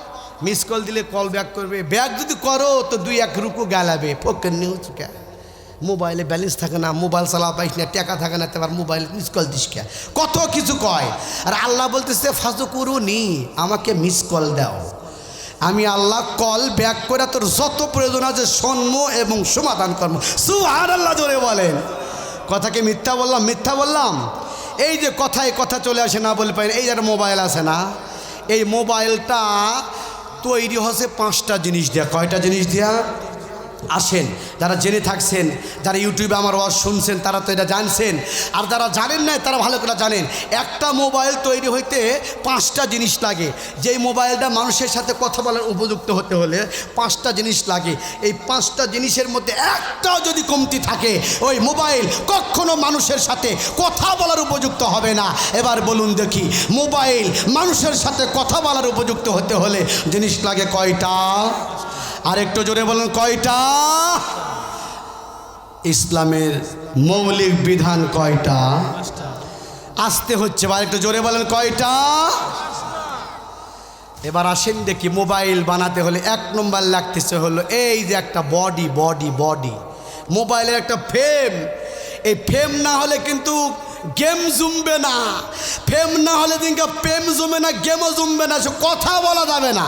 মিস কল দিলে কল ব্যাক করবে। ব্যাক যদি করো তো 2-1 রুকু গালাবে। ফোকের নিউজ কে মোবাইলে ব্যালেন্স থাকে না, মোবাইল চালা পাইস না, টাকা থাকে না, তোমার মোবাইল মিস কল দিস কে, কত কিছু কয়। আর আল্লাহ বলতেছে, ফাযকুরুনি, আমাকে মিস কল দাও, আমি আল্লাহ কল ব্যাক করে তোর যত প্রয়োজন আছে শুনবো এবং সমাধান করবো। সুবহানাল্লাহ জোরে বলেন। কথাকে মিথ্যা বললাম? মিথ্যা বললাম? এই যে কথায় কথা চলে আসে না বলে পাই। এই যার মোবাইল আছে না, এই মোবাইলটা তৈরি হচ্ছে 5টা জিনিস দিয়া। কয়টা জিনিস দিয়া? আসেন, যারা জেনে থাকছেন, যারা ইউটিউবে আমার ওয়াজ শুনছেন, তারা তো এটা জানছেন। আর যারা জানেন না, তারা ভালো করে জানেন। একটা মোবাইল তৈরি হইতে 5টা জিনিস লাগে। যেই মোবাইলটা মানুষের সাথে কথা বলার উপযুক্ত হতে হলে 5টা জিনিস লাগে। এই 5টা জিনিসের মধ্যে একটাও যদি কমতি থাকে, ওই মোবাইল কখনো মানুষের সাথে কথা বলার উপযুক্ত হবে না। এবার বলুন দেখি, মোবাইল মানুষের সাথে কথা বলার উপযুক্ত হতে হলে জিনিস লাগে কয়টা? আর একটু জোরে বলেন, কয়টা? ইসলামের মৌলিক বিধান কয়টা? আসতে হচ্ছে, আর একটু জোরে বলেন, কয়টা? এবার আসেন দেখি, মোবাইল বানাতে হলে 1 নম্বর লাগতেছে হলো এই যে একটা বডি। মোবাইলের একটা ফ্রেম। এই ফ্রেম না হলে কিন্তু গেম জমবে না, ফ্রেম না হলে কিন্তু প্রেম জমবে না, গেমও জমবে না, সে কথা বলা যাবে না।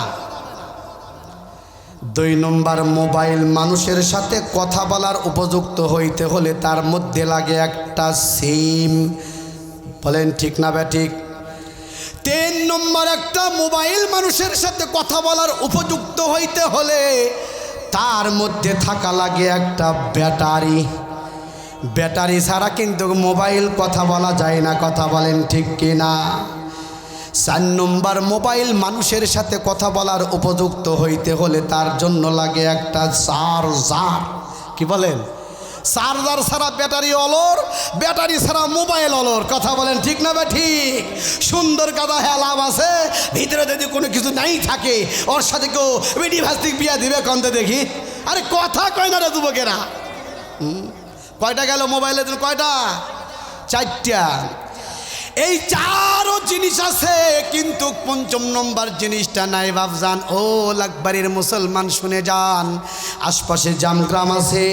2 নম্বর, মোবাইল মানুষের সাথে কথা বলার উপযুক্ত হইতে হলে তার মধ্যে লাগে একটা সিম। বলেন ঠিক না ব্যাঠিক? 3 নম্বর, একটা মোবাইল মানুষের সাথে কথা বলার উপযুক্ত হইতে হলে তার মধ্যে থাকা লাগে একটা ব্যাটারি। ব্যাটারি ছাড়া কিন্তু মোবাইল কথা বলা যায় না। কথা বলেন ঠিক কিনা? 4 নম্বর, মোবাইল মানুষের সাথে কথা বলার উপযুক্ত হইতে হলে তার জন্য লাগে একটা চার্জার। কি বলেন? চার্জার ছাড়া ব্যাটারি অলর, ব্যাটারি ছাড়া মোবাইল অলর। কথা বলেন ঠিক না বা ঠিক? সুন্দর গাদা হ্যাঁ লাভ আছে, ভিতরে যদি কোনো কিছু নাই থাকে, ওর সাথে কেউ বিডি ভাস্তিক বিয়া দিবে কন্দে দেখি? আরে কথা কয় না রে যুবকেরা। কয়টা গেল মোবাইলের জন্য? কয়টা? 4টা। এই 4ও জিনিস আছে, কিন্তু 5ম নম্বর জিনিসটা নাই বাপজান। ও লাকবাড়ির মুসলমান শুনে যান, আশপাশে জামগ্রাম আছে,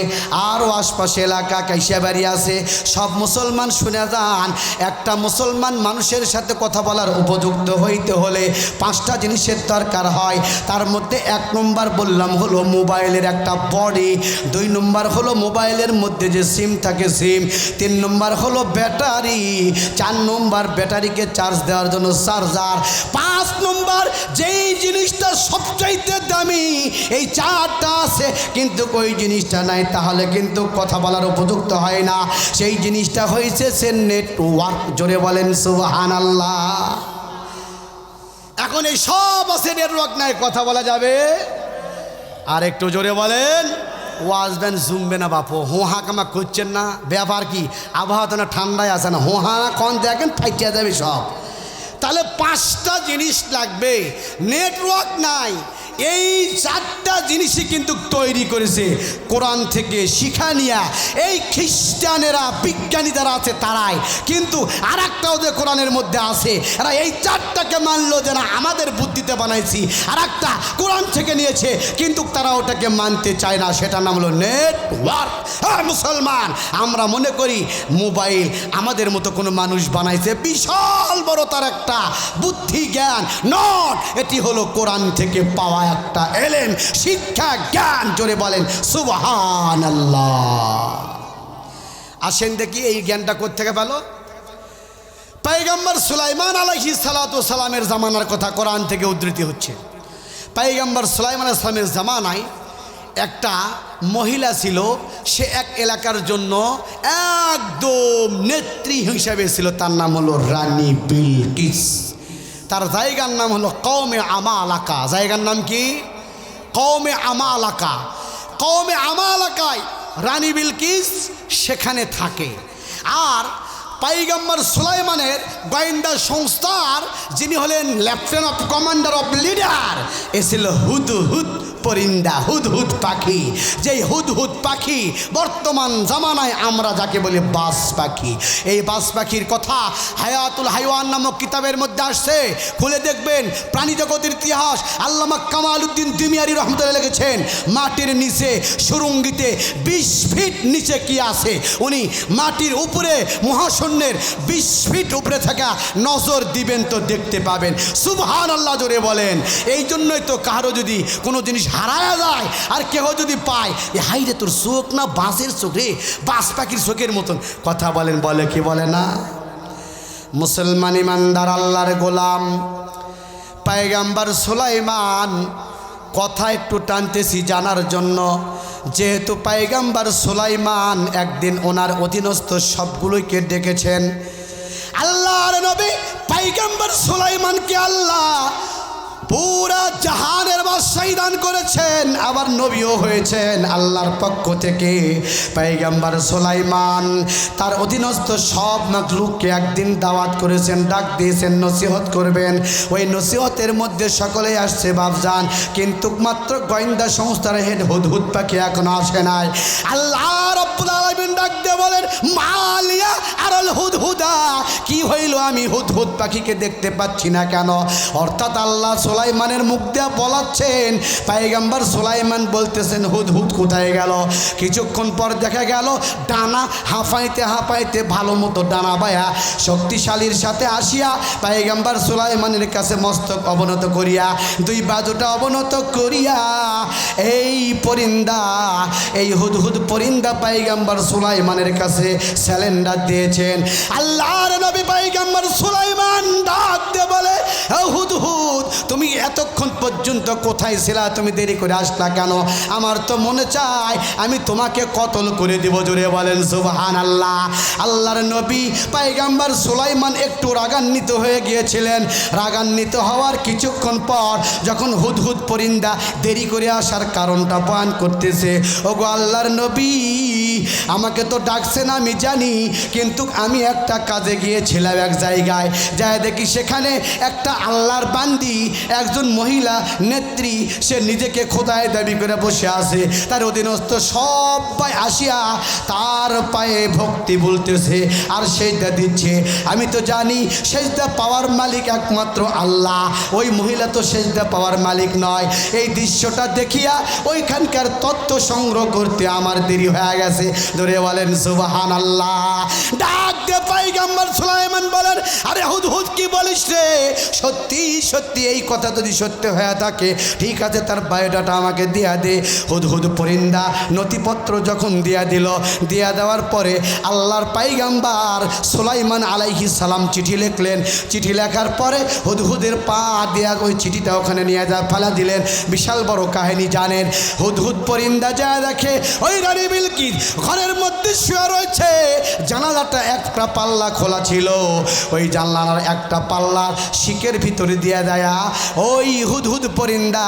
আরও আশপাশে এলাকা কাইসাবাড়ি আছে, সব মুসলমান শুনে যান। একটা মুসলমান মানুষের সাথে কথা বলার উপযুক্ত হইতে হলে 5টা জিনিসের দরকার হয়। তার মধ্যে 1 নম্বর বললাম হলো মোবাইলের একটা বডি। 2 নম্বর হলো মোবাইলের মধ্যে যে সিম থাকে সিম। 3 নম্বর হলো ব্যাটারি। 4 নম্বর ব্যাটারিকে চার্জ দেওয়ার জন্য চার্জার। 5 নম্বর যেই জিনিসটা সবচাইতে দামি, এই 4টা আছে কিন্তু ওই জিনিসটা নাই, তাহলে কিন্তু কথা বলার উপযুক্ত হয় না। সেই জিনিসটা হয়েছে সে নেটওয়ার্ক। জোরে বলেন সুবহানাল্লাহ। এখন এই সব আছে, নেটওয়ার্ক নাই, কথা বলা যাবে? আর একটু জোরে বলেন। ওয়াজবেন জুমবে না বাপু, হোহা কামা করছেন না। ব্যাপার কি? আবহাওয়া তো না ঠান্ডায় আছে না, হোহা কন দেখেন ফাইটিয়া যাবে সব। তাহলে 5টা জিনিস লাগবে। নেটওয়ার্ক নাই, এই চারটা জিনিসই কিন্তু তৈরি করেছে কোরআন থেকে শিক্ষা নিয়া এই খ্রিস্টানেরা, বিজ্ঞানী যারা আছে তারাই। কিন্তু আর একটাও যে কোরআনের মধ্যে আছে, এরা এই চারটাকে মানলো যে না আমাদের বুদ্ধিতে বানাইছি, আর একটা কোরআন থেকে নিয়েছে কিন্তু তারা ওটাকে মানতে চায় না, সেটার নাম হলো নেটওয়ার্ক। হ্যাঁ মুসলমান, আমরা মনে করি মোবাইল আমাদের মতো কোনো মানুষ বানাইছে, বিশাল বড় তার একটা বুদ্ধি জ্ঞান। নট, এটি হলো কোরআন থেকে পাওয়া একটা এলেম, শিক্ষা, জ্ঞান। জোরে বলেন সুবহানাল্লাহ। আসেন দেখি এই জ্ঞানটা কোত্থেকে পেল। পয়গম্বর সুলাইমান আলাইহিস সালাতু সালামের জামানার কথা কোরআন থেকে উদ্ধৃতি হচ্ছে। পয়গম্বর সুলাইমান আলাইহিস সালামের জামানায় একটা মহিলা ছিল, সে এক এলাকার জন্য একদম নেত্রী হিসেবে ছিল। তার নাম হলো রানী বিলকিস। তার জায়গার নাম হলো কওমে আমালাকা। জায়গার নাম কি? কওমে আমালাকা। কওমে আমালাকায় রানী বিলকিস সেখানে থাকে। আর পয়গম্বর সুলাইমানের গোয়েন্দা সংস্থার যিনি হলেন lieutenant of commander of leader, এ ছিল হুদহুদ পরিন্দা, হুদহুদ পাখি। যেই হুদহুদ পাখি বর্তমান জামানায় আমরা যাকে বলি বাস পাখি। এই বাস পাখির কথা হায়াতুল হাইওয়ান নামক কিতাবের মধ্যে আসছে, খুলে দেখবেন। প্রাণী জগতের ইতিহাস আল্লামা কামাল উদ্দিন দিমিয়ারি রহমতুল্লাহ লিখেছেন, মাটির নিচে সুরঙ্গিতে 20 ফিট নিচে কি আছে, উনি মাটির উপরে মহাশূন্যের 20 ফিট উপরে থাকা নজর দিবেন তো দেখতে পাবেন। সুবহানাল্লাহ জোরে বলেন। এই জন্যই তো কারো যদি কোনো জিনিস হারায়া যায় আর কেহ যদি পায়, এ হাই রে তোর চোখ না বাসের চোখ রে, বাস পাখির চোখের মতন কথা বলেন, বলে কি বলে না? মুসলমান ইমানদার আল্লাহর গোলাম পয়গম্বর সুলাইমান, কথা একটু টানতেছি জানার জন্য। যেহেতু পয়গম্বর সুলাইমান একদিন ওনার অধীনস্থ সবগুলোকে ডেকেছেন। আল্লাহর নবী পয়গম্বর সুলাইমানকে আল্লাহ পুরা জাহানের বাদশাহী দান করেছেন, আবার নবীও হয়েছেন আল্লাহর পক্ষ থেকে। পয়গম্বর সুলাইমান তার অধীনস্থ সব মাখলুককে একদিন দাওয়াত করেছেন, ডাক দিয়েছেন নসিহত করবেন। ওই নসিহতের মধ্যে সকলেই আসছে বাপজান, কিন্তু মাত্র গোয়েন্দা সংস্থার হেড হুদহুদ পাখি এখনো আসে নাই। আল্লাহ রাব্বুল আলামিন ডাক দিয়ে বলেন, মালিয়া আরাল হুদহুদা, কি হইল আমি হুদহুদ পাখিকে দেখতে পাচ্ছি না কেন? অর্থাৎ আল্লাহ সুলাইমানের মুখ দিয়া বলাচ্ছেন, পয়গম্বর সুলাইমান বলতেছেন হুদহুদ কোথায় গেল? কিছুক্ষণ পর দেখা গেল ডানা হাঁপাইতে হাঁপাইতে ভালো মতো ডানা বায়া শক্তিশালীর সাথে আসিয়া পয়গম্বর সুলাইমানের কাছে মস্তক অবনত করিয়া, দুই বাজুটা অবনত করিয়া এই পরিন্দা, এই হুদহুদ পরিন্দা পয়গম্বর সুলাইমানের কাছে স্যালেন্ডার দিয়েছেন। আল্লাহর নবী পয়গম্বর সুলাইমান ডাক দিয়ে বলে, হুদহুদ তুমি এতক্ষণ পর্যন্ত কোথায় ছিলা? তুমি দেরি করে আসলা কেন? আমার তো মনে চায় আমি তোমাকে কতল করে দিব। জোরে বলেন সুবহানাল্লাহ। আল্লাহর নবী পয়গম্বর সুলাইমান একটু রাগান্বিত হয়ে গিয়েছিলেন। রাগান্বিত হওয়ার কিছুক্ষণ পর যখন হুদহুদ পরিন্দা দেরি করে আসার কারণটা বয়ান করতেছে, ওগো আল্লাহর নবী আমাকে তো ডাকছেন আমি জানি, কিন্তু আমি একটা কাজে গিয়েছিলাম এক জায়গায়, যায় দেখি সেখানে একটা আল্লাহর বান্দি, একজন মহিলা নেত্রী, সে নিজেকে খোদায় দাবি করে বসে আছে। তার অধীনস্থ সবাই আসিয়া তার পায়ে ভক্তি বলতেছে আর সেজদা দিচ্ছে। আমি তো জানি সেজদা পাওয়ার মালিক একমাত্র আল্লাহ, ওই মহিলা তো সেজদা পাওয়ার মালিক নয়। এই দৃশ্যটা দেখিয়া ওইখানকার তথ্য সংগ্রহ করতে আমার দেরি হয়ে গেছে। ধরে বলেন সুবহানাল্লাহ। ডাক দিয়ে পয়গম্বর সুলাইমান বলেন, আরে হুদহুদ কি বলিস রে? সত্যি সত্যি এই কথা যদি সত্য হয়ে থাকে ঠিক আছে, তার বায়োডাটা আমাকে দিয়া দে। হুদহুদ পরিন্দা নথিপত্র যখন দিয়া দিল, দিয়া দেওয়ার পরে আল্লাহর পয়গম্বর সুলাইমান আলাইহিস সালাম চিঠি লিখলেন। চিঠি লেখার পরে হুদহুদের পা দেয়া ওই চিঠিটা ওখানে নিয়ে যা ফেলা দিলেন। বিশাল বড় কাহিনী জানেন। হুদহুদ পরিন্দা যা দেখে ওই রানী বিলকিস ঘরের মধ্যে শুয়ে রয়েছে, জানালাটা একটা পাল্লা খোলা ছিল। ওই জানলার একটা পাল্লা শিকের ভিতরে দিয়ে দেয়া ওই হুদহুদ পরিন্দা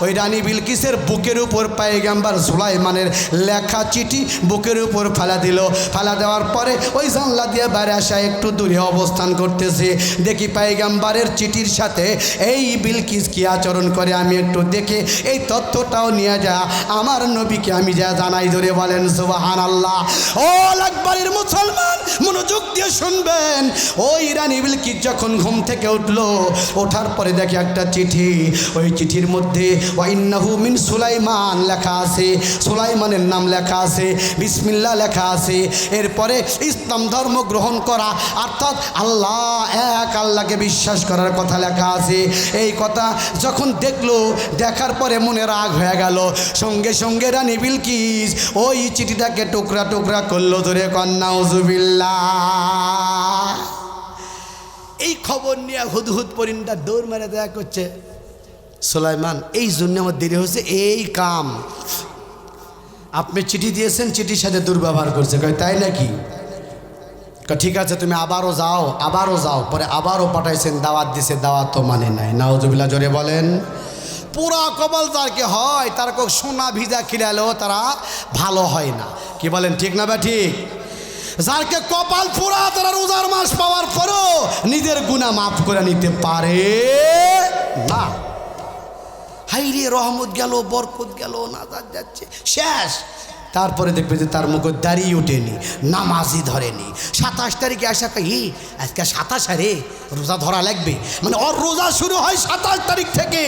ওই রানী বিলকিসের বুকের উপর পয়গম্বর সুলাইমানের লেখা চিঠি বুকের উপর ফেলা দিল। ফেলা দেওয়ার পরে ওই জানলা দিয়ে বাইরে আসা একটু দূরে অবস্থান করতেছে। দেখি পয়গম্বরের চিঠির সাথে এই বিলকিস কি আচরণ করে আমি একটু দেখে এই তথ্যটাও নিয়ে যা আমার নবীকে আমি যা জানাই। ধরে বলেন সুবহানাল্লাহ। ও আকবরের মুসলমান মনোযোগ দিয়ে শুনবেন। ওই রানী বিলকিস যখন ঘুম থেকে উঠলো, ওঠার পরে দেখে একটা চিঠি। ওই চিঠির মধ্যে ওয়াইন্নাহু মিন সুলাইমান লেখা আছে, সুলাইমানের নাম লেখা আছে, বিসমিল্লাহ লেখা আছে। এরপরে ইসলাম ধর্ম গ্রহণ করা অর্থাৎ আল্লাহ এক আল্লাহকে বিশ্বাস করার কথা লেখা আছে। এই কথা যখন দেখলো, দেখার পরে মনে রাগ হয়ে গেল। সঙ্গে সঙ্গে রানী বিলকিস ওই চিঠিটাকে টুকরা টুকরা করলো। ধরে কন্নাউজুবিল্লাহ। এই খবর নিয়ে হুদহুদ পরিন্দা দৌড় মেরে দেয়া করছে, সুলাইমান এই জন্য আমার দেরি হয়েছে, এই কাম আপনি চিঠি দিয়েছেন, চিঠির সাথে দুর্ব্যবহার করছে। কয় তাই নাকি? ঠিক আছে তুমি আবারও যাও, আবারও যাও। পরে আবারও পাঠাইছেন, দাওয়াত দিছে, দাওয়াত তো মানে নাই। নাউজুবিল্লাহ জোরে বলেন। পুরা কবল যারকে হয় তার সোনা ভিজা খিলালেও তারা ভালো হয় না। কি বলেন ঠিক না বা ঠিক? যারকে কপাল পুরা তারা রোজার মাস পাওয়ার পরও নিজের গুনাহ মাফ করে নিতে পারে না। হাইরে রহমত গেল, বরকত গেল, নাজাত যাচ্ছে, শেষ। তারপরে দেখবে যে তার মুখে দাঁড়িয়ে ওঠেনি, নামাজই ধরেনি। 27 তারিখে আসা কই আজকে 27 রে রোজা ধরা লাগবে, মানে ওর রোজা শুরু হয় 27 তারিখ থেকে।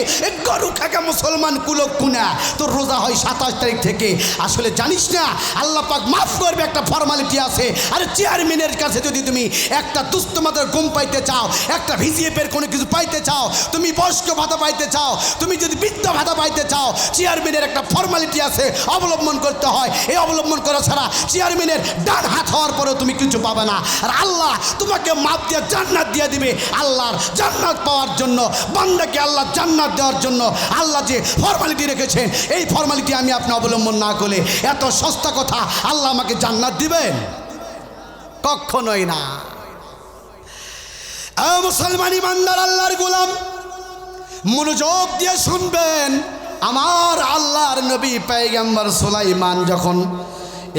গরু খাকা মুসলমান কুলক কুনা, তোর রোজা হয় 27 তারিখ থেকে। আসলে জানিস না আল্লাহ পাক মাফ করবে, একটা ফর্মালিটি আছে। আরে চেয়ারম্যানের কাছে যদি তুমি একটা দুস্থ মাদের ঘুম পাইতে চাও, একটা ভিজিএফের কোনো কিছু পাইতে চাও, তুমি বয়স্ক ভাতা পাইতে চাও, তুমি যদি বৃদ্ধ ভাতা পাইতে চাও, চেয়ারম্যানের একটা ফর্মালিটি আছে, অবলম্বন করতে হয়। এই অবলম্বন করা ছাড়া চেয়ারম্যানের ডান হাত হওয়ার পরেও তুমি কিছু পাবে না। আর আল্লাহ তোমাকে মাপ দিয়ে জান্নাত দিয়ে দিবে। আল্লাহর জান্নাত পাওয়ার জন্য, বান্দাকে আল্লাহ জান্নাত দেওয়ার জন্য আল্লাহ যে ফর্মালিটি রেখেছেন, এই ফর্মালিটি আমি আপনি অবলম্বন না করলে এত সস্তা কথা আল্লাহ আমাকে জান্নাত দিবেন? কখনোই না। মুসলমান ইমানদার আল্লাহর গোলাম মনোযোগ দিয়ে শুনবেন। আমার আল্লাহর নবী পয়গম্বর সুলাইমান যখন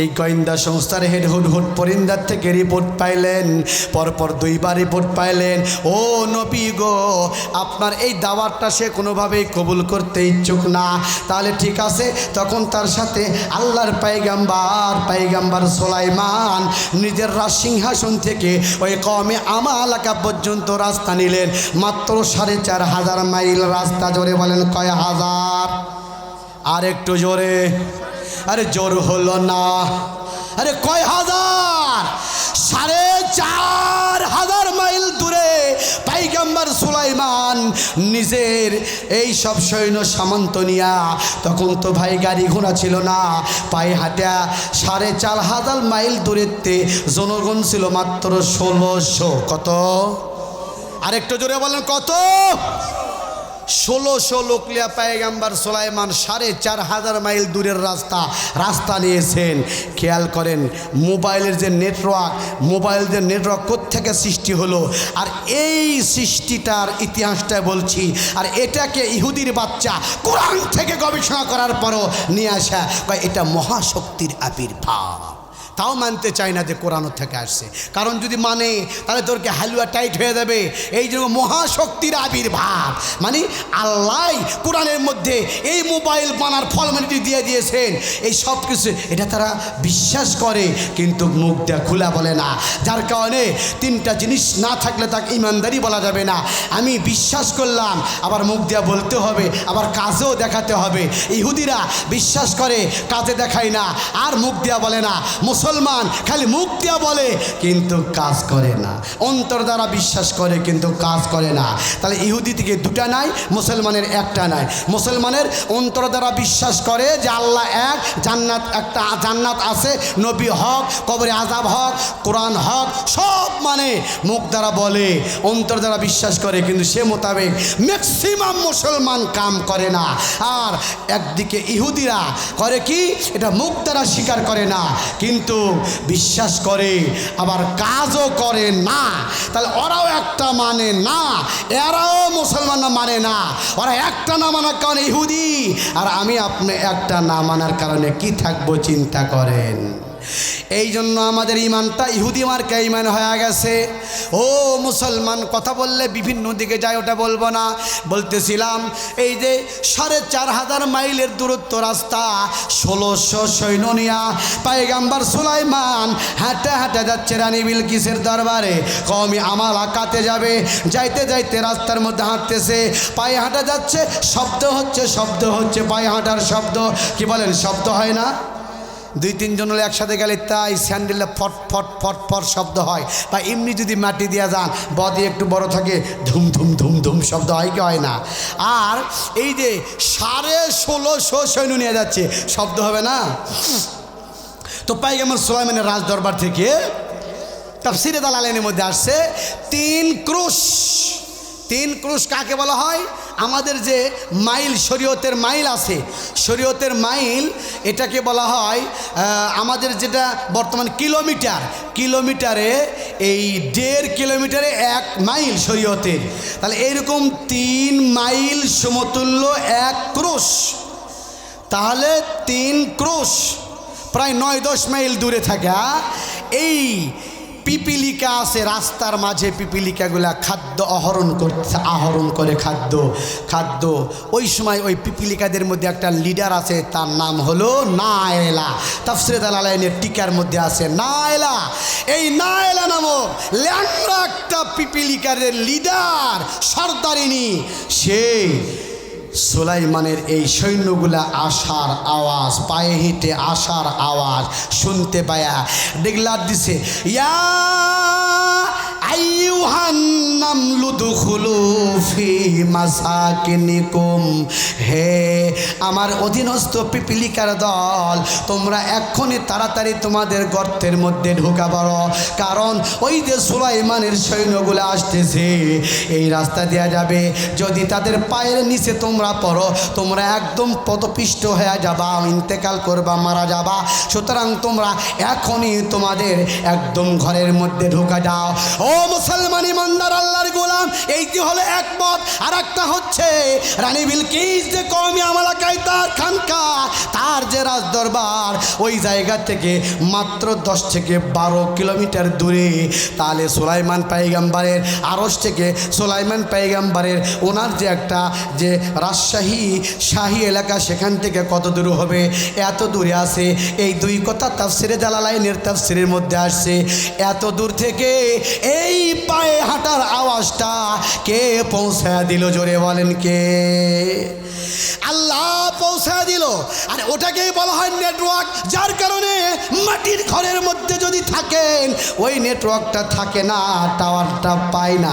এই গোয়েন্দা সংস্থার হেড হুদহুদ পরিন্দার থেকে রিপোর্ট পাইলেন, পরপর 2 বার রিপোর্ট পাইলেন, ও নবী গো আপনার এই দাওয়াতটা সে কোনোভাবেই কবুল করতে ইচ্ছুক না। তাহলে ঠিক আছে, তখন তার সাথে আল্লাহর পয়গম্বর সুলাইমান নিজের রাজসিংহাসন থেকে ওই কওমে আমালাকা পর্যন্ত রাস্তা নিলেন। মাত্র 4500 মাইল রাস্তা। জোরে বলেন কয় হাজার? আর একটু জোরে। আরে জোর হলো না। আরে কয় হাজার? 4500 মাইল দূরে পয়গম্বর সুলাইমান নিজের এই সব সৈন্য সামন্ত নিয়া, তখন তো ভাই গাড়ি ঘোড়া ছিল না, পায়ে হাঁটা 4500 মাইল দূরেতে জনগণ ছিল মাত্র 1600। কত? আরেকটু জোরে বলেন কত? 1600 লোক লিয়া পয়গম্বর সুলাইমান 4500 মাইল দূরের রাস্তা নিয়েছেন। খেয়াল করেন মোবাইলের যে নেটওয়ার্ক কোত্থেকে সৃষ্টি হলো, আর এই সৃষ্টিটার ইতিহাসটা বলছি। আর এটাকে ইহুদির বাচ্চা কোরআন থেকে গবেষণা করার পরও নিয়ে আসা, এটা মহাশক্তির আবির্ভাব। তাও মানতে চায় না যে কোরআন থেকে আসছে, কারণ যদি মানে তাহলে তোরকে হালুয়া টাইট হয়ে যাবে। এই জন্য মহাশক্তির আবির্ভাব, মানে আল্লাহ কোরআনের মধ্যে এই মোবাইল বানার ফর্মালিটি দিয়ে দিয়েছেন। এই সব কিছু এটা তারা বিশ্বাস করে, কিন্তু মুখ দেয়া খোলা বলে না। যার কারণে 3টা জিনিস না থাকলে তাকে ইমানদারি বলা যাবে না। আমি বিশ্বাস করলাম, আবার মুখ দেয়া বলতে হবে, আবার কাজেও দেখাতে হবে। ইহুদিরা বিশ্বাস করে, কাজে দেখায় না, আর মুখ দেয়া বলে না। মুসলমান খালি মুখ দিয়া বলে কিন্তু কাজ করে না, অন্তর দ্বারা বিশ্বাস করে কিন্তু কাজ করে না। তাহলে ইহুদি থেকে 2টা নাই, মুসলমানের 1টা নাই। মুসলমানের অন্তর দ্বারা বিশ্বাস করে যে আল্লাহ এক, জান্নাত একটা, জান্নাত আছে, নবী হক, কবরে আযাব হক, কোরআন হক, সব মানে মুখ দ্বারা বলে, অন্তর দ্বারা বিশ্বাস করে, কিন্তু সে মোতাবেক ম্যাক্সিমাম মুসলমান কাম করে না। আর একদিকে ইহুদিরা করে কি, এটা মুখ দ্বারা স্বীকার করে না, কিন্তু কিন্তু বিশ্বাস করে আবার কাজও করে না। তাহলে ওরাও একটা মানে না, এরাও মুসলমানরা মানে না। ওরা একটা না মানার কারণে ইহুদি, আর আমি আপনি একটা না মানার কারণে কি থাকবো চিন্তা করেন। এই জন্য আমাদের ইমানটা ইহুদি মার্কা ইমান হয়ে গেছে। ও মুসলমান, কথা বললে বিভিন্ন দিকে যায়, ওটা বলবো না। বলতেছিলাম এই যে ৪৫০০ মাইলের দূরত্ব রাস্তা, ১৬০০ সৈন্য নিয়া পয়গম্বর সুলাইমান হাঁটা হাঁটা যাচ্ছে রানী বিলকিসের দরবারে। কওমি আমালাকাতে যাবে, যাইতে যাইতে রাস্তার মধ্যে হাঁটতেছে, পায়ে হাঁটা যাচ্ছে, শব্দ হচ্ছে পায়ে হাঁটার শব্দ। কি বলেন, শব্দ হয় না? ২-৩ জন একসাথে গেলে তাই স্যান্ডেলে ফট ফট ফট ফট শব্দ হয়। বা এমনি যদি মাটি দিয়া যান, বদি একটু বড় থাকে, ধুম ধুম ধুম ধুম শব্দ হয় কি হয় না? আর এই যে ১৬৫০ সৈন্য নিয়ে যাচ্ছে, শব্দ হবে না? তো পয়গম্বর সুলাইমানের রাজ দরবার থেকে তাফসীরে দালালাইনের মধ্যে আসছে ৩ ক্রুশ। ৩ ক্রুশ কাকে বলা হয়? আমাদের যে মাইল, শরীয়তের মাইল আছে, শরীয়তের মাইল এটাকে বলা হয় আমাদের যেটা বর্তমান কিলোমিটারে এই ১.৫ কিলোমিটারে ১ মাইল শরীয়তের। তাহলে এইরকম ৩ মাইল সমতুল্য ১ ক্রুশ। তাহলে ৩ ক্রুশ প্রায় 9-10 মাইল দূরে থাকা এই পিপিলিকা আছে রাস্তার মাঝে, পিপিলিকাগুলা খাদ্য আহরণ করে খাদ্য। ওই সময় ওই পিপিলিকাদের মধ্যে একটা লিডার আছে, তার নাম হলো নায়লা। তাফসীরে দালালাইনের টিকার মধ্যে আছে নায়লা। এই নায়লা নামক ল্যাংড়া একটা পিপিলিকাদের লিডার, সর্দারিনী, সে সুলাইমানের এই সৈন্যগুলা আসার আওয়াজ, পায়ে হেঁটে আসার আওয়াজ শুনতে পায়া ডিগলার দিছে, ইয়া আইয়ুহান নামলু দুখুলু ফি মাসাকিনিকুম, হে আমার অধীনস্থ পিপিলিকার দল, তোমরা এক্ষুনি তাড়াতাড়ি তোমাদের গর্তের মধ্যে ঢোকা পড়ো। কারণ ওই যে সুলাইমানের সৈন্যগুলো আসতেছে, এই রাস্তা দেওয়া যাবে, যদি তাদের পায়ের নিচে তোমরা পড়ো, তোমরা একদম পদপিষ্ট হয়ে যাবা, ইন্তেকাল করবা, মারা যাবা। সুতরাং তোমরা এখনই তোমাদের একদম ঘরের মধ্যে ঢোকা যাও। ও মুসলমান ইমানদার আল্লাহর গোলাম, এইটি হলো এক মত। আর একটা হচ্ছে রানী বিলকিস যে কওমি আমালাকায় তার খানকা, তার যে রাজ দরবার, ওই জায়গা থেকে মাত্র ১০ থেকে ১২ কিলোমিটার দূরে। তাহলে সুলাইমান পয়গম্বরের আরশ থেকে সুলাইমান পয়গম্বরের ওনার যে একটা যে শাহী এলাকা, সেখান থেকে কত দূর হবে? এত দূরে আছে। এই দুই কথা তাফসীরে জালালাইনের তাফসীরের মধ্যে আসছে। এত দূর থেকে এই পায়ে হাঁটার আওয়াজটা কে পৌঁছায় দিল? জোরে বলেন কে? আল্লাহ পৌঁছায় দিল। আর ওটাকেই বলা হয় নেটওয়ার্ক। যার কারণে মাটির ঘরের মধ্যে যদি থাকেন, ওই নেটওয়ার্কটা থাকে না, টাওয়ারটা পায় না।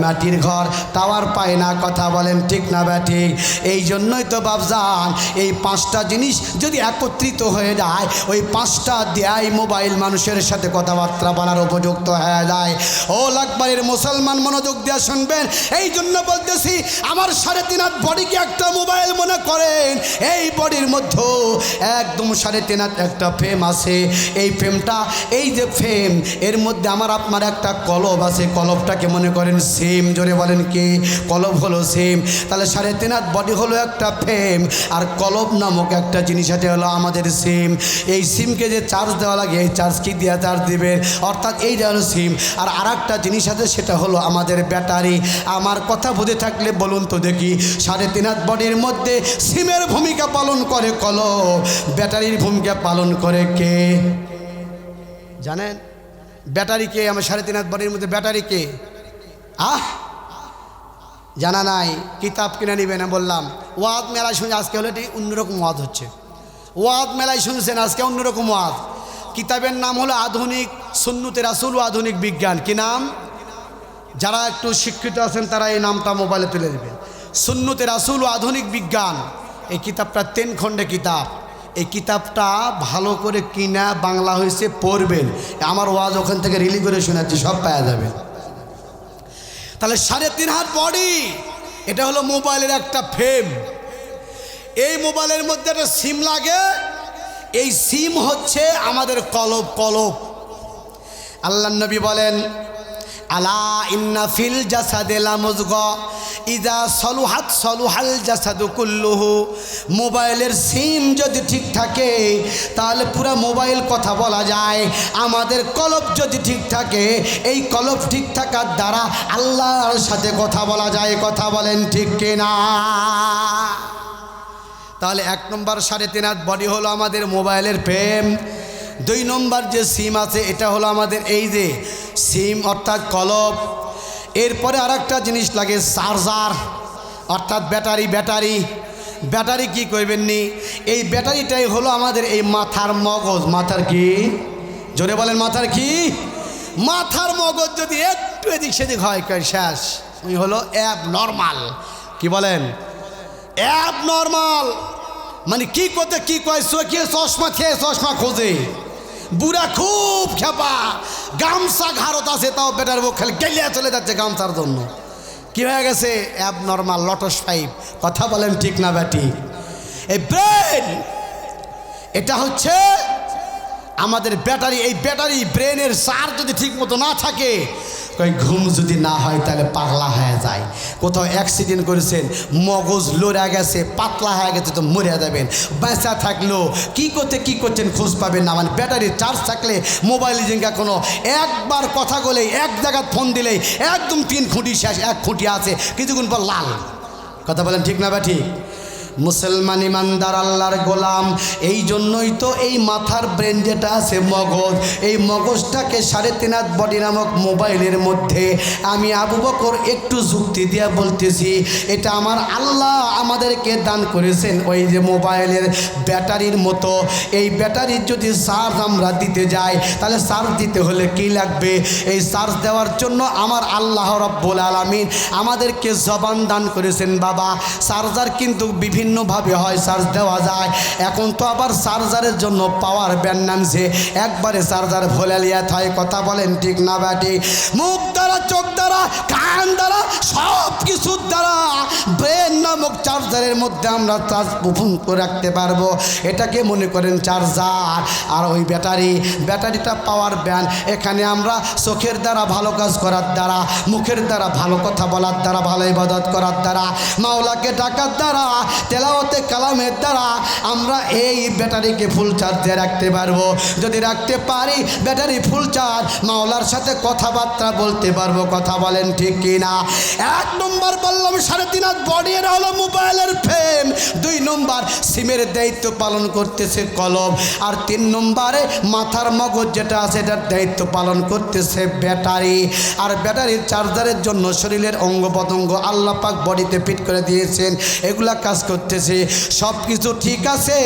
মাটির ঘর টাওয়ার পায় না, কথা বলেন ঠিক না ব্যাঠিক? এই জন্যই তো বাপজান, এই 5টা জিনিস যদি একত্রিত হয়ে যায়, ওই 5টা দেয়াই মোবাইল মানুষের সাথে কথাবার্তা বলার উপযুক্ত হয়ে যায়। ও লাকবারের মুসলমান, মনোযোগ দিয়ে শুনবেন। এই জন্য বলতেছি, আমার 3.5 হাত বডিকে একটা মোবাইল মনে করেন। এই বডির মধ্যে একদম 3.5 হাত একটা ফ্রেম আছে। এই ফ্রেমটা, এই যে ফ্রেম, এর মধ্যে আমার আপনার একটা কলব আছে। কলবটাকে মনে করেন সিম। জোরে বলেন কি? কলব হলো সিম। তাহলে 3.5 হাত বডি হলো একটা ফ্রেম, আর কলব নামক একটা জিনিস আছে হলো আমাদের সিম। এই সিমকে যে চার্জ দেওয়া লাগে, এই চার্জ কি দিয়ে চার্জ দিবেন? অর্থাৎ এইটা হলো সিম। আর আরেকটা জিনিস আছে, সেটা হলো আমাদের ব্যাটারি। আমার কথা বুঝে থাকলে বলুন তো দেখি, 3.5 হাত বডির মধ্যে সিমের ভূমিকা পালন করে কলব, ব্যাটারির ভূমিকা পালন করে কে জানেন? ব্যাটারি কে? আমার 3.5 হাত বডির মধ্যে ব্যাটারি কে? জানা নাই? কিতাব কিনে নিবে না বললাম। ওয়াদ মেলায় শুনে আজকে হলো এটি অন্যরকম ওয়াদ হচ্ছে। ওয়াদ মেলায় শুনছেন, আজকে অন্যরকম ওয়াদ। কিতাবের নাম হলো আধুনিক সুন্নতে রাসূল ও আধুনিক বিজ্ঞান। কি নাম? যারা একটু শিক্ষিত আছেন তারা এই নামটা মোবাইলে তুলে দেবেন। সুন্নতে রাসূল ও আধুনিক বিজ্ঞান। এই কিতাবটা 3 খণ্ডে কিতাব। এই কিতাবটা ভালো করে কিনা বাংলা হয়েছে, পড়বেন। আমার ওয়াজ ওখান থেকে রিলি করে শোনাচ্ছি, সব পাওয়া যাবে। তাহলে 3.5 হাত বডি, এটা হলো মোবাইলের একটা ফ্রেম। এই মোবাইলের মধ্যে একটা সিম লাগে। এই সিম হচ্ছে আমাদের কলব। কলব আল্লাহর নবী বলেন, আলা ইন্না ফিল জাসাদে লামুজগা ইযা সলুহাত সলুহাল জাসাদু কুল্লুহু। মোবাইলের সিম যদি ঠিক থাকে তাহলে পুরো মোবাইল কথা বলা যায়। আমাদের কলব যদি ঠিক থাকে, এই কলব ঠিক থাকার দ্বারা আল্লাহর সাথে কথা বলা যায়। কথা বলেন ঠিক কিনা? তাহলে 1 নম্বর 3.5 হাত বডি হলো আমাদের মোবাইলের প্রেম। 2 নম্বর যে সিম আছে এটা হলো আমাদের এই যে সিম অর্থাৎ কলব। এরপরে আরেকটা জিনিস লাগে চার্জার অর্থাৎ ব্যাটারি। ব্যাটারি ব্যাটারি কি করবেন নি, এই ব্যাটারিটাই হলো আমাদের এই মাথার মগজ। মাথার কি? জোরে বলেন, মাথার কি? মাথার মগজ যদি একটু এদিক সেদিক হয় শেষ, ওই হলো অ্যাব নর্মাল। কি বলেন? অ্যাব নর্মাল মানে কি করতে কি কয়, চোখে চশমা খেয়ে চশমা খোঁজে, বুড়া খুব খেপা, গামছা ঘাড়ত আছে তাও বেটার বুক খালি গেলিয়া চলে যাচ্ছে গামছার জন্য। কি হয়ে গেছে? অ্যাব নর্মাল, লটস পাইপ। কথা বলেন ঠিক না ব্যাটি? এই ব্রেন এটা হচ্ছে আমাদের ব্যাটারি। এই ব্যাটারি ব্রেনের চার্জ যদি ঠিক মতো না থাকে, ঘুম যদি না হয় তাহলে পাগলা হয়ে যায়। কোথাও অ্যাক্সিডেন্ট করেছেন, মগজ লড়ে গেছে, পাতলা হয়ে গেছে, তো মরে যাবেন। বেঁচা থাকলেও কি করছেন খোঁজ পাবেন না। মানে ব্যাটারির চার্জ থাকলে মোবাইল জিঙ্গা কোনো একবার কথা বলেই এক জায়গায় ফোন দিলেই একদম 3 খুঁটি শেষ। 1 খুঁটি আছে কিছুক্ষণ পর লাল। কথা বলেন ঠিক না বা ঠিক? মুসলমান ইমানদার আল্লাহর গোলাম, এই জন্যই তো এই মাথার ব্রেন যেটা আছে মগজ, এই মগজটাকে 3.5 হাত বডি নামক মোবাইলের মধ্যে আমি আবু বকর একটু যুক্তি দিয়ে বলতেছি, এটা আমার আল্লাহ আমাদেরকে দান করেছেন ওই যে মোবাইলের ব্যাটারির মতো। এই ব্যাটারির যদি চার্জ আমরা দিতে যাই তাহলে চার্জ দিতে হলে কি লাগবে? এই চার্জ দেওয়ার জন্য আমার আল্লাহ রব্বুল আলামিন আমাদেরকে জবান দান করেছেন। বাবা, চার্জার কিন্তু বিভিন্নভাবে হয়, চার্জ দেওয়া যায়। এখন তো আবার চার্জারের জন্য পাওয়ার ব্যান্ড নামছে, একবারে চার্জার ভোলে লিয়াত হয়। কথা বলেন ঠিক না ব্যাটি? মুখ দ্বারা, চোখ দ্বারা, কান দ্বারা, সব কিছুর দ্বারা ব্রেন নামক চার্জারের মধ্যে আমরা চার্জ বুফুন করে রাখতে পারবো। এটাকে মনে করেন চার্জার। আর ওই ব্যাটারিটা পাওয়ার ব্যান্ড। এখানে আমরা চোখের দ্বারা ভালো কাজ করার দ্বারা, মুখের দ্বারা ভালো কথা বলার দ্বারা, ভালো ইবাদত করার দ্বারা, মাওলাকে ডাকার দ্বারা, তেলাওয়াতে কালামের দ্বারা আমরা এই ব্যাটারিকে ফুল চার্জ দিয়ে রাখতে পারবো। যদি রাখতে পারি ব্যাটারি ফুল চার্জ, মাওলার সাথে কথাবার্তা বলতে পারবো। কথা বলেন ঠিক কিনা? 1 নম্বর বললাম 3.5 হাত বডি, এর হলো মোবাইলের ফ্রেম। 2 নম্বর সিমের দায়িত্ব পালন করতেছে কলব। আর 3 নম্বরে মাথার মগজ যেটা আছে এটার দায়িত্ব পালন করতেছে ব্যাটারি। আর ব্যাটারির চার্জারের জন্য শরীরের অঙ্গ প্রত্যঙ্গ আল্লাহ পাক বডিতে ফিট করে দিয়েছেন, এগুলা কাজ করতেছে। সব কিছু ঠিক আছে।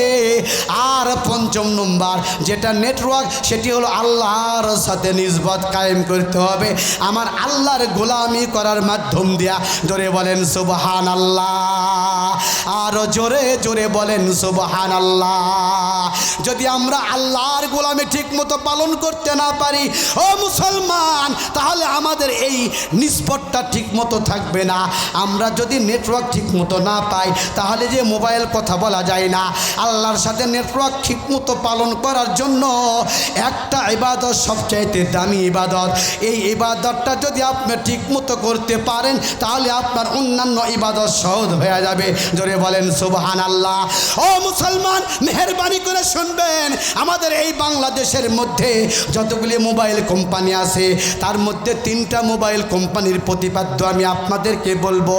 আর 5ম নম্বর যেটা নেটওয়ার্ক, সেটি হলো আল্লাহর সাথে নিসবত কায়েম করতে হবে আমার আল্লাহর গোলামি করার মাধ্যম দিয়া। জোরে বলেন সুবহানাল্লাহ, আরো জোরে জোরে বলেন সুবহানাল্লাহ। যদি আমরা আল্লাহর গোলামি ঠিক মতো পালন করতে না পারি ও মুসলমান, তাহলে আমাদের এই নিসবতটা ঠিক মতো থাকবে না। আমরা যদি নেটওয়ার্ক ঠিক মতো না পাই তাহলে যে মোবাইল কথা বলা যায় না। আল্লাহর সাথে নেটওয়ার্ক ঠিক মতো পালন করার জন্য একটা ইবাদত সবচাইতে দামি ইবাদত। এই ইবাদতটা যদি আপনি ঠিক মতো করতে পারেন তাহলে আপনার অন্যান্য ইবাদত সহজ হয়ে যাবে। জোরে বলেন সুবহানাল্লাহ। ও মুসলমান, মেহেরবানি করে শুনবেন, আমাদের এই বাংলাদেশের মধ্যে যতগুলি মোবাইল কোম্পানি আছে তার মধ্যে 3টা মোবাইল কোম্পানির প্রতিপাদ্য আমি আপনাদেরকে বলবো।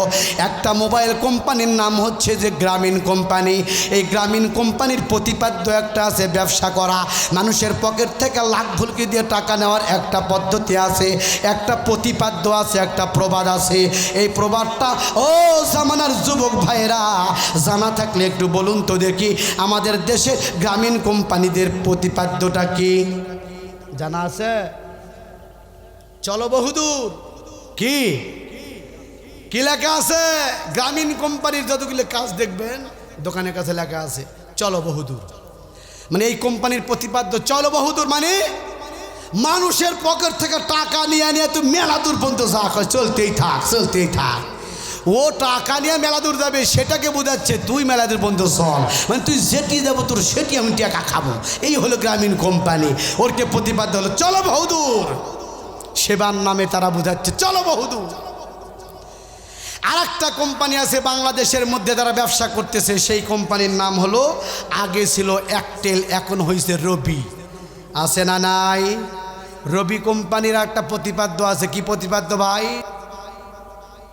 একটা মোবাইল কোম্পানির নাম হচ্ছে যে গ্রামীণ কোম্পানি। এই গ্রামীণ কোম্পানির প্রতিপাদ্য একটা আছে ব্যবসা করা, মানুষের পকেট থেকে লাখ ভুলকি দিয়ে টাকা নেওয়ার একটা পদ্ধতি আছে, একটা প্রতিপাদ্য আছে, একটা প্রবাদ আছে। এই প্রবাদটা ও জামানার যুবক ভাইরা জানা থাকলে একটু বলুন তো দেখি, আমাদের দেশে গ্রামীণ কোম্পানিদের প্রতিপাদ্যটা কি জানা আছে? চলো বহুদূর। কি কি লেখা আছে? গ্রামীণ কোম্পানির যতগুলো কাজ দেখবেন দোকানের কাছে লেখা আছে চলো বহুদূর। মানে এই কোম্পানির প্রতিপাদ্য চলো বহুদূর, মানে মানুষের পকেট থেকে টাকা নিয়ে নিয়ে তুই মেলা দূর পর্যন্ত যা চলতেই থাক, চলতেই থাক। ও টাকা নিয়ে মেলা দূর যাবে সেটাকে বোঝাচ্ছে তুই মেলা দূর বন্ধু চল, মানে তুই যেটি যাবো তোর সেটি আমি টাকা খাবো। এই হলো গ্রামীণ কোম্পানি। ওরকে প্রতিপাদ্য হলো চলো বহুদূর, সেবার নামে তারা বোঝাচ্ছে চলো বহুদূর। আর একটা কোম্পানি আছে বাংলাদেশের মধ্যে তারা ব্যবসা করতেছে, সেই কোম্পানির নাম হলো, আগে ছিল একটেল, এখন হয়েছে রবি। আছে না নাই? রবি কোম্পানির একটা প্রতিপাদ্য আছে। কি প্রতিপাদ্য ভাই?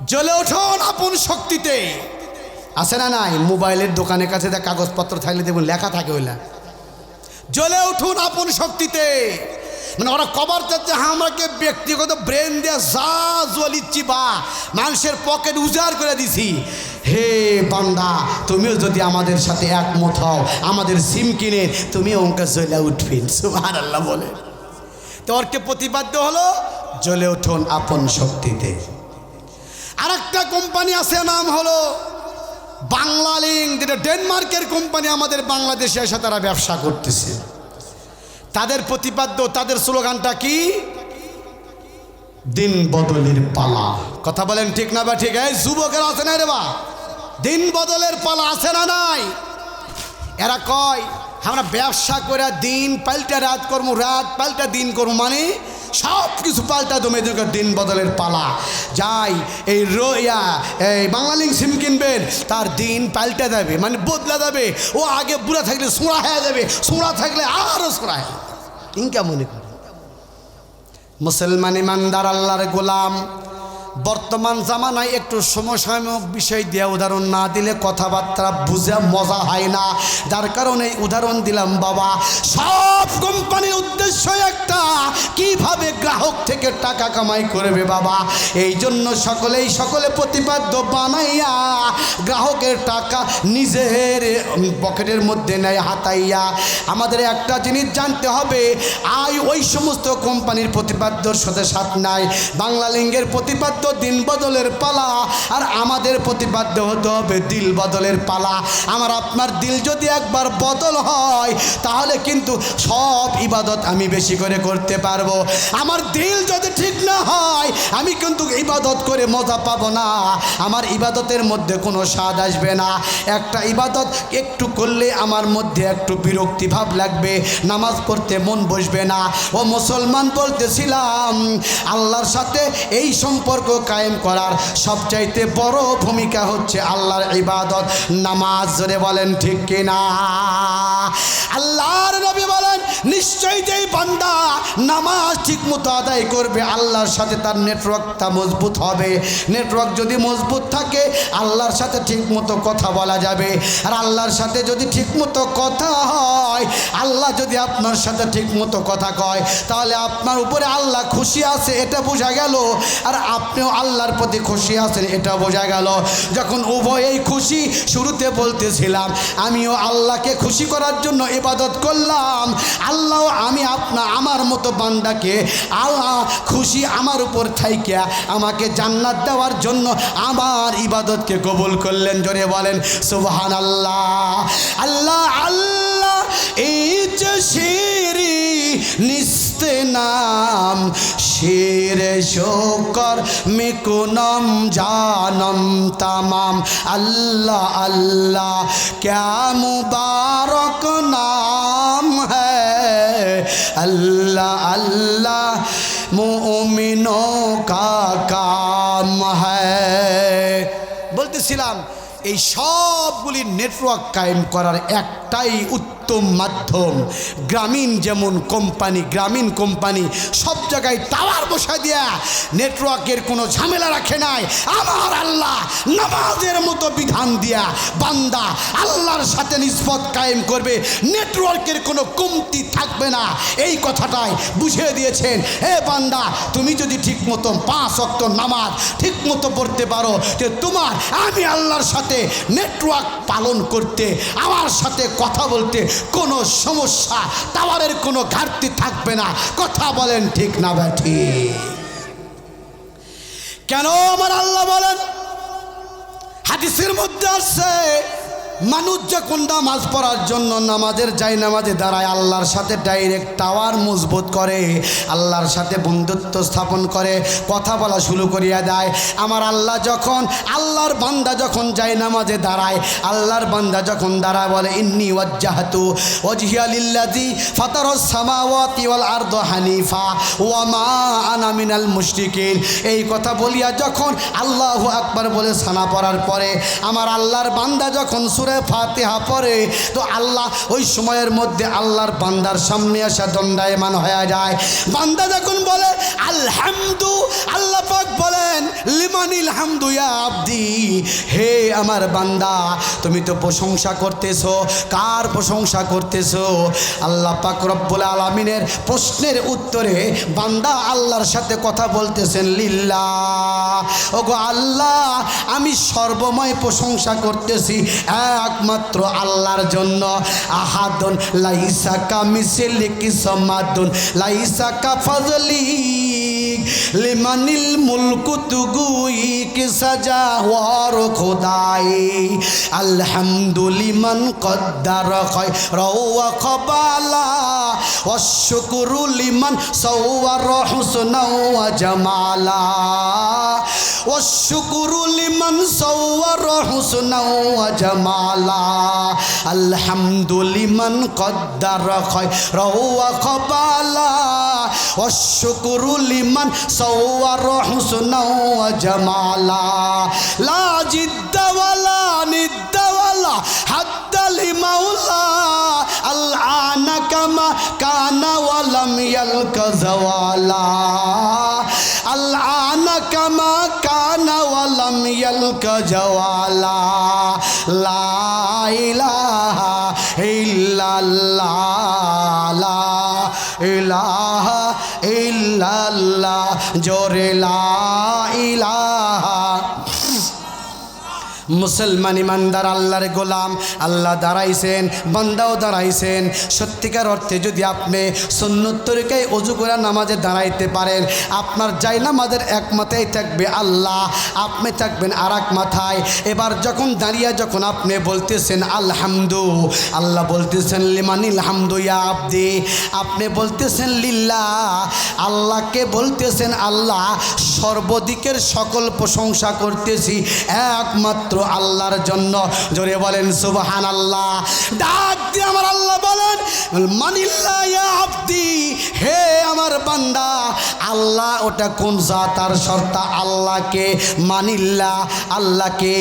জ্বলে উঠুন আপন শক্তিতে। আছে না নাই? মোবাইলের দোকানের কাছে যা কাগজপত্র থাকলে দেখুন লেখা থাকে ওইলা, জ্বলে উঠুন আপন শক্তিতে। মানে ওরা কবার চাচ্ছে আমরাকে ব্যক্তিগত ব্রেন দিয়ে যা জ্বলিচ্ছি বা মানুষের পকেট উজাড় করে দিছি। হে বান্দা, তুমিও যদি আমাদের সাথে একমত হও, আমাদের সিম কিনে তুমি অঙ্কা জ্বলে উঠবেন। সুবহানাল্লাহ বলে। তো ওরকে প্রতিপাদ্য হলো জ্বলে উঠুন আপন শক্তিতে। আর একটা কোম্পানি আছে, নাম হলো বাংলালিংক, যেটা ডেনমার্কের কোম্পানি, আমাদের বাংলাদেশে এসে তারা ব্যবসা করতেছে। তাদের প্রতিপাদ্য, তাদের স্লোগানটা কি? দিন বদলের পালা। কথা বলেন ঠিক না বা ঠিক? এই যুবকেরা আছে না রে বা, দিন বদলের পালা আছে না নাই? এরা কয় আমরা ব্যবসা করে দিন পাল্টা রাত করবো, রাত পাল্টা দিন করবো, মানে সব কিছু পাল্টা দমে দিন বদলের পালা। যাই এই বাংলালিংক সিম কিনবেন, তার দিন পাল্টা যাবে, মানে বদলা যাবে। ও আগে বুড়া থাকলে সোঁড়া হয়ে যাবে, সোঁড়া থাকলে আরও সোঁড়া হয়ে যাবে। ইনকা মনে করে মুসলমান ইমানদার আল্লাহর গোলাম বর্তমান জামানায় একটু সমসাময়িক বিষয় দিয়ে উদাহরণ না দিলে কথাবার্তা বুঝে মজা হয় না, যার কারণে উদাহরণ দিলাম। বাবা, সব কোম্পানির উদ্দেশ্য একটা, কিভাবে গ্রাহক থেকে টাকা কামাই করবে বাবা। এই জন্য সকলে প্রতিপাদ্য বানাইয়া গ্রাহকের টাকা নিজের পকেটের মধ্যে নেয় হাতাইয়া। আমাদের একটা জিনিস জানতে হবে, ওই সমস্ত কোম্পানির প্রতিপাদ্যর সাথে সাথ নাই। বাংলালিংকের প্রতিপাদ্য দিন বদলের পালা, আর আমাদের প্রতিপাদ্য হতে হবে দিল বদলের পালা। আমার আপনার দিল যদি একবার বদল হয়, তাহলে কিন্তু সব ইবাদত আমি বেশি করে করতে পারবো। আমার দিল যদি ঠিক না হয়, আমি কিন্তু ইবাদত করে মজা পাবো না, আমার ইবাদতের মধ্যে কোনো স্বাদ আসবে না। একটা ইবাদত একটু করলে আমার মধ্যে একটু বিরক্তি ভাব লাগবে, নামাজ পড়তে মন বসবে না। ও মুসলমান, বলতেছিলাম আল্লাহর সাথে এই সম্পর্ক কায়েম করার সবচাইতে বড় ভূমিকা হচ্ছে আল্লাহর ইবাদত, নামাজ। জোরে বলেন ঠিক কিনা? আল্লাহর নবী বলেন, নিশ্চয়ই যেই বান্দা নামাজ ঠিক মতো আদায় করবে, আল্লাহর সাথে তার নেটওয়ার্কটা মজবুত হবে। নেটওয়ার্ক যদি মজবুত থাকে, আল্লাহর সাথে ঠিক মতো কথা বলা যাবে। আর আল্লাহর সাথে যদি ঠিক মতো কথা হয়, আল্লাহ যদি আপনার সাথে ঠিক মতো কথা কয়, তাহলে আপনার উপরে আল্লাহ খুশি আছে, এটা বোঝা গেল। আর আপনিও আল্লাহর প্রতি খুশি আছেন, এটা বোঝা গেল। যখন উভয়েই খুশি, শুরুতে বলতেছিলাম আমিও আল্লাহকে খুশি করার জন্য ইবাদত করলাম, আল্লাহ আমি আমার মতো বান্দাকে আল্লাহ খুশি আমার উপর থাইকা আমাকে জান্নাত দেওয়ার জন্য আমার ইবাদতকে কবুল করলেন। জোরে বলেন সুবহানাল্লাহ। আল্লাহ আল্লাহ এই যে শিরি নিস্তে নাম শেরে শোকর মিকুনম জানম তামাম। আল্লাহ আল্লাহ ক্যা মুবারক নাম হ্যায়, আল্লাহ আল্লাহ মুমিনোं का काम है। বলতেছিলাম এই সবগুলি নেটওয়ার্ক কায়েম করার একটাই উত্তম মাধ্যম, গ্রামীণ যেমন কোম্পানি, গ্রামীণ কোম্পানি সব জায়গায় টাওয়ার বসা দেয়া নেটওয়ার্কের কোনো ঝামেলা রাখে নাই। আমার আল্লাহ নামাজের মতো বিধান দিয়া বান্দা আল্লাহর সাথে নিসবত কায়েম করবে, নেটওয়ার্কের কোনো কমতি থাকবে না। এই কথাটাই বুঝিয়ে দিয়েছেন, হে বান্দা, তুমি যদি ঠিক মতো 5 ওয়াক্ত নামাজ ঠিক মতো পড়তে পারো, যে তোমার আমি আল্লাহর সাথে নেটওয়ার্ক পালন করতে, আমার সাথে কথা বলতে কোনো সমস্যা, টাওয়ারের কোনো ঘাটতি থাকবে না। কথা বলেন ঠিক না ব্যাঠি? কেন আমার আল্লাহ বলেন, হাদিসের মধ্যে আছে মানুষ যখন নামাজ পড়ার জন্য নামাজের যায় নামাজে দাঁড়ায়, আল্লাহর সাথে ডাইরেক্ট টাওয়ার মজবুত করে, আল্লাহর সাথে বন্ধুত্ব স্থাপন করে, কথা বলা শুরু করিয়া দেয়। আমার আল্লাহ যখন, আল্লাহর বান্দা যখন যায় নামাজে দাঁড়ায়, আল্লাহর বান্দা যখন দাঁড়ায় বলে ইন্নী ওয়াজ্জাহতু ওয়াজহিয়া লিল্লাযী ফাতারাস সামাওয়াতি ওয়াল আরদা হানিফা ওয়া মা আনা মিনাল মুশরিকিন, এই কথা বলিয়া যখন আল্লাহু আকবার বলে সানা পড়ার পরে আমার আল্লাহর বান্দা যখন সূরা ফাতিহা পড়ে, তো আল্লাহ ওই সময়ের মধ্যে আল্লাহর বান্দার সামনে আসা দণ্ডায়মান হয়ে যায়। বান্দা যখন বলে আলহামদু, আল্লাহ পাক বলেন লিমানিল হামদু ইয়া আবদি, হে আমার বান্দা তুমি তো প্রশংসা করতেছো, কার প্রশংসা করতেছো? আল্লাহ পাক রব্বুল আলামিনের প্রশ্নের উত্তরে বান্দা আল্লাহর সাথে কথা বলতেছেন লিল্লাহ, ওগো আল্লাহ আমি সর্বময় প্রশংসা করতেছি একমাত্র আল্লাহর জন্য। আহাদুন লাইসা কামিসলিকি সামাদুন লাইসা কাফাজলি লিমানিল মুলকু তুগুই কি সাজা ওয়ার খোদাই আলহামদুলিমান কদ্দার খায়রা ওয়া কবালা ওয়াশকুরু লিমান সাওয়ার হুসনা ওয়া জামালা ওয়াশকুরু লিমান সাওয়ার হুসনা ওয়া জামালা আলহামদুলিমান কদ্দার খায়রা ওয়া কবালা ওয়াশকুরু লিমান সাওয়ার হুসনা ওয়া জামালা লা জিদ্দা ওয়ালা নিদ্দা ওয়ালা হাদ্দা লিমাউলা আলআনা কামা কানা ওয়া লাম ইয়ালকা যাওয়ালা আলআনা কামা কানা ওয়া লাম ইয়ালকা যাওয়ালা লা ইলাহা ইল্লাল্লাহ লা ইলাহা ইল্লাল্লাহ জোরে লা ইলাহা। মুসলমান ইমানদার আল্লাহর গোলাম, আল্লাহ দাঁড়াইছেন, বান্দাও দাঁড়াইছেন। সত্যিকার অর্থে যদি আপনি সুন্নত তরিকায় ওযু করে নামাজে দাঁড়াইতে পারেন, আপনার যাই নামাজের এক মাথায় থাকবে আল্লাহ, আপনি থাকবেন আর এক মাথায়। এবার যখন দাঁড়িয়ে যখন আপনি বলতেছেন আলহামদু, আল্লাহ বলতেছেন লিমানিল হামদু ইয়া আবদি, আপনি বলতেছেন লিল্লাহ, আল্লাহকে বলতেছেন আল্লাহ সর্বদিকের সকল প্রশংসা করতেছি একমাত্র আল্লাহর জন্য। জোরে বলেন সুবহানাল্লাহ। ডাক দিয়ে আমার আল্লাহ বলেন মানিল্লাহ ইয়া আবদি, হে আমার বান্দা। আল্লাহ ওটা কোন জাত আর সত্তা? আল্লাহকে মানিল্লাহ, আল্লাহকে।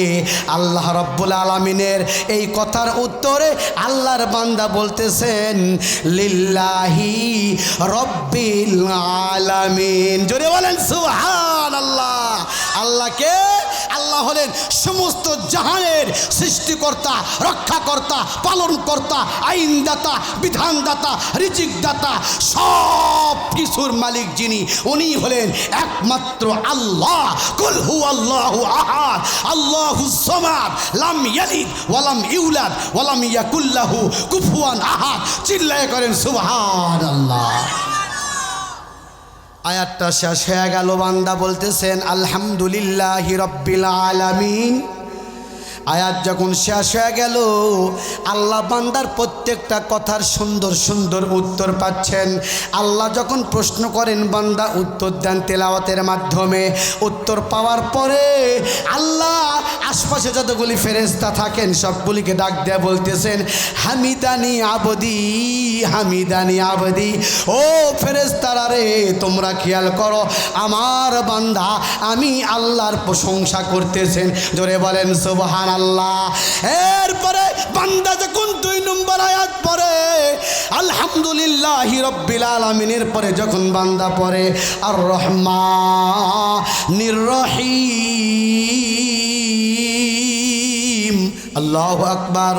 আল্লাহ রব্বুল আলামিনের এই কথার উত্তরে আল্লাহর বান্দা বলতেছেন লিল্লাহি রব্বিল আলামিন। জোরে বলেন সুবহানাল্লাহ। আল্লাহকে, আল্লাহ হলেন সমস্ত জাহানের সৃষ্টিকর্তা, রক্ষাকর্তা, পালনকর্তা, আইনদাতা, বিধানদাতা, রিজিকদাতা, সব কিছুর মালিক যিনি, উনি হলেন একমাত্র আল্লাহ। কুল হুয়াল্লাহু আহাদ আল্লাহুস সামাদ লাম ইয়ালিদ ওয়া লাম ইউলাদ ওয়া লাম ইয়াকুল লাহু কুফুয়ান আহাদ। চিল্লায়ে করেন সুবহানাল্লাহ। আয়াতটা শেষ হয়ে গেল, বান্দা বলতেছেন আলহামদুলিল্লাহি রব্বিল আলামিন। আয়াত যখন শেষ হয়ে গেল, আল্লাহ বান্দার প্রত্যেকটা কথার সুন্দর সুন্দর উত্তর পাচ্ছেন। আল্লাহ যখন প্রশ্ন করেন বান্দা উত্তর দেন তেলাওয়াতের মাধ্যমে। উত্তর পাওয়ার পরে আল্লাহ আশপাশে যতগুলি ফেরেশতা থাকেন সবগুলিকে ডাক দিয়ে বলতেছেন হামিদানি আবদি হামিদানি আবদি। ও ফেরেশতারা রে, তোমরা খেয়াল করো, আমার বান্দা আমি আল্লাহর প্রশংসা করতেছেন। জোরে বলেন সুবহানাল্লাহ। এরপরে বান্দা যখন 2 নম্বর আয়াত পড়ে আলহামদুলিল্লাহি রব্বিল আলামিনের পরে যখন বান্দা পড়ে আর রহমানির রহিম, আল্লাহু আকবার।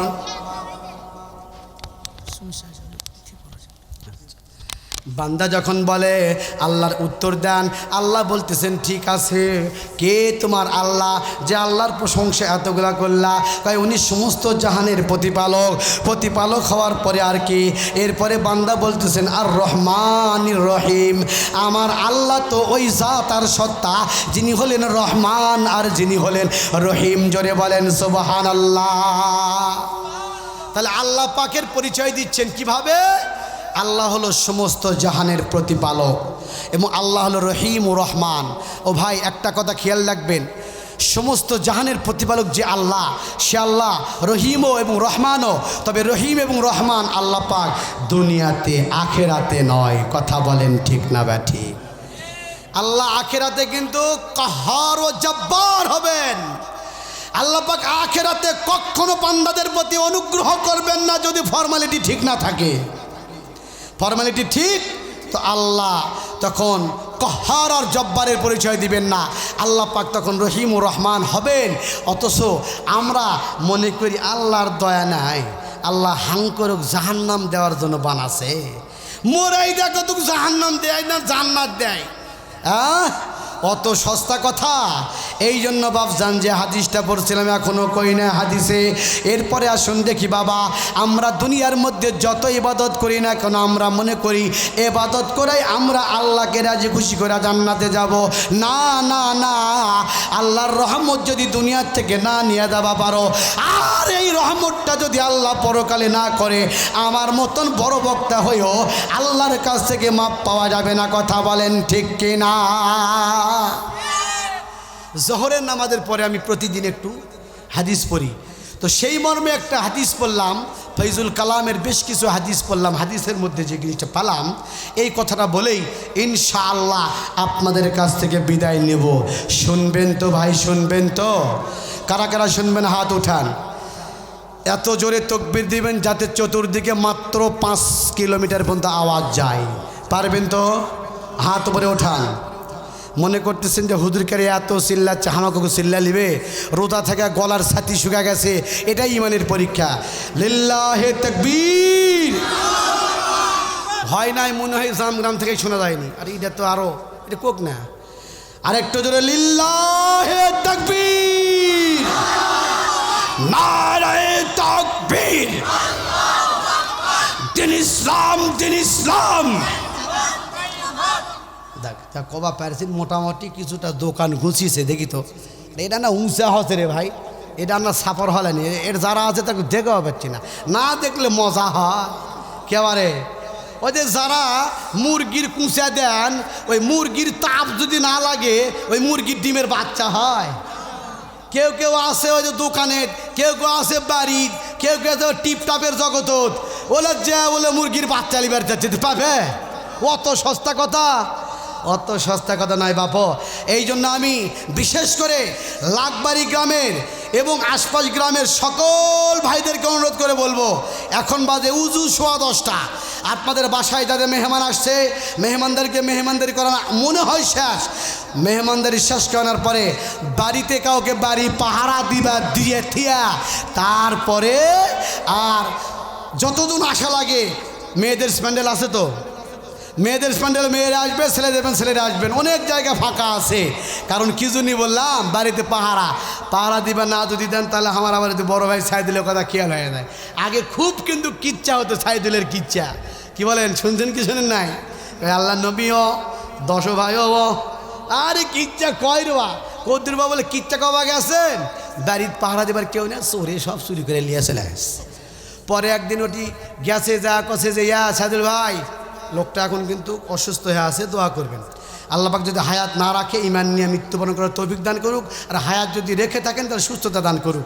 বান্দা যখন বলে আল্লাহর উত্তর দেন, আল্লাহ বলতেছেন ঠিক আছে, কে তোমার আল্লাহ যে আল্লাহর প্রশংসা এতগুলা করলা? কয় উনি সমস্ত জাহানের প্রতিপালক হওয়ার পরে আর কি? এরপরে বান্দা বলতেছেন আর রহমানির রহিম, আমার আল্লাহ তো ওই জাত আর সত্তা যিনি হলেন রহমান আর যিনি হলেন রহিম। জোরে বলেন সুবহানাল্লাহ। তাহলে আল্লাহ পাকের পরিচয় দিচ্ছেন কিভাবে? আল্লাহ হলো সমস্ত জাহানের প্রতিপালক এবং আল্লাহ হলো রহিম ও রহমান। ও ভাই একটা কথা খেয়াল রাখবেন, সমস্ত জাহানের প্রতিপালক যে আল্লাহ, সে আল্লাহ রহিমও এবং রহমানও। তবে রহিম এবং রহমান আল্লাহ পাক দুনিয়াতে, আখেরাতে নয়। কথা বলেন ঠিক না ব্যাঠি? আল্লাহ আখেরাতে কিন্তু কাহার ও জব্বার হবেন। আল্লাহ পাক আখেরাতে কখনো বান্দাদের প্রতি অনুগ্রহ করবেন না যদি ফর্মালিটি ঠিক না থাকে। ফর্মালিটি ঠিক তো আল্লাহ তখন কাহার আর জব্বারের পরিচয় দিবেন না। আল্লাহ পাক তখন রহিম ও রহমান হবেন। অথচ আমরা মনে করি আল্লাহর দয়া নাই, আল্লাহ হাঙ্করক জাহান্নাম দেওয়ার জন্য বানাছে। মোরাই দেখো তোকে জাহান্নাম দেয় না জান্নাত দেয়। অত সস্তা কথা। এই জন্য বাপজান যে হাদিসটা পড়ছিলাম এখনও কই না হাদিসে। এরপরে আসুন দেখি বাবা, আমরা দুনিয়ার মধ্যে যত ইবাদত করি না কেন আমরা মনে করি ইবাদত করেই আমরা আল্লাহকে রাজি খুশি করে জান্নাতে যাব। না না না, আল্লাহর রহমত যদি দুনিয়ার থেকে না নিয়ে যাবা পারো, আর এই রহমতটা যদি আল্লাহ পরকালে না করে, আমার মতন বড় বক্তা হয়েও আল্লাহর কাছ থেকে মাপ পাওয়া যাবে না। কথা বলেন ঠিক কিনা? জোহরের নামাজের পরে আমি প্রতিদিন একটু হাদিস পড়ি। তো সেই মর্মে একটা হাদিস পড়লাম, ফৈজুল কালামের বেশ কিছু হাদিস পড়লাম। হাদিসের মধ্যে যে জিনিসটা পেলাম, এই কথাটা বলেই ইনশাআল্লাহ আপনাদের কাছ থেকে বিদায় নেব। শুনবেন তো ভাই? শুনবেন তো? কারা কারা শুনবেন হাত উঠান। এত জোরে তাকবীর দিবেন যাতে চতুর্দিকে মাত্র 5 কিলোমিটার পর্যন্ত আওয়াজ যায়। পারবেন তো? হাত উপরে ওঠান। মনে করতেছেন যে হুজুরকারী এত চিল্লাচ্ছে, আমাকে চিল্লা লিবে, রোজা থেকে গলার ছাতি শুকা গেছে, এটাই ইমানের পরীক্ষা। লিল্লাহে তাকবীর। হয় নাই মনে হয় জামগ্রাম থেকে শোনা যায়নি। আর এটা তো আরো এটা কোক না, আরেকটু জোরে লিল্লাহে তাকবীর, নারায়ে তাকবীর। দিন ইসলাম, দিন ইসলাম। কবা পারছেন মোটামুটি কিছুটা দোকান ঘুষিয়েছে দেখি তো। এটা না উঁচা হচ্ছে রে ভাই, এটা না সাফর হলেনি। এর যারা আছে তাকে দেখেও পাচ্ছি না, না দেখলে মজা হয় কেবারে। ওই যে যারা মুরগির কুঁচা দেন, ওই মুরগির তাপ যদি না লাগে ওই মুরগির ডিমের বাচ্চা হয়। কেউ কেউ আছে ওই যে দোকানে, কেউ কেউ আছে বাড়ির, কেউ কেউ আছে টিপটাপের জগত, ওলে যে বলে মুরগির বাচ্চা লিবার যেতে পাবে। অত সস্তা কথা, অত সস্তা কথা নয় বাপ। এই জন্য আমি বিশেষ করে লাকবাড়ি গ্রামের এবং আশপাশ গ্রামের সকল ভাইদেরকে অনুরোধ করে বলবো, এখন বাজে উজু 10:15। আপনাদের বাসায় যাদের মেহমান আসছে, মেহমানদেরকে মেহমানদারি করা মনে হয় শেষ। মেহমানদারি শেষ করার পরে বাড়িতে কাউকে বাড়ি পাহারা দিবা দিয়ে থিয়া, তারপরে আর যতদিন আশা লাগে মেয়েদের স্প্যান্ডেল আছে তো, মেয়েদের স্প্যান্ডেল মেয়েরা আসবে, ছেলেরা আসবেন। অনেক জায়গা ফাঁকা আছে। কারণ কি জন্য বললাম, বাড়িতে পাহারা দিবা না যদি দেন তাহলে আমার বাড়িতে বড় ভাই সাইদুলের কথা খেয়াল হয়ে যায়। আগে খুব কিন্তু কিচ্ছা হতো, সাইদুলের কিচ্ছা। কি বলেন, শুনছেন কি শোনেন নাই? আল্লাহ নবীও 10 ভাইও, আরে কিচ্ছা কয় রা কদ্দুর বা বলে কিচ্ছা কবা গেছেন, বাড়িতে পাহারা দেবার কেউ না, চোরে সব চুরি করে নিয়ে চলে আসে। পরে একদিন ওটি গেছে, যা কছে যে ইয়া সাইদুল ভাই, লোকটা এখন কিন্তু অসুস্থ হয়ে আছে, দোয়া করবেন। আল্লাহ পাক যদি হায়াত না রাখে ঈমান নিয়ে মৃত্যুবরণ করার তৌফিক দান করুক, আর হায়াত যদি রেখে থাকেন তাহলে সুস্থতা দান করুক।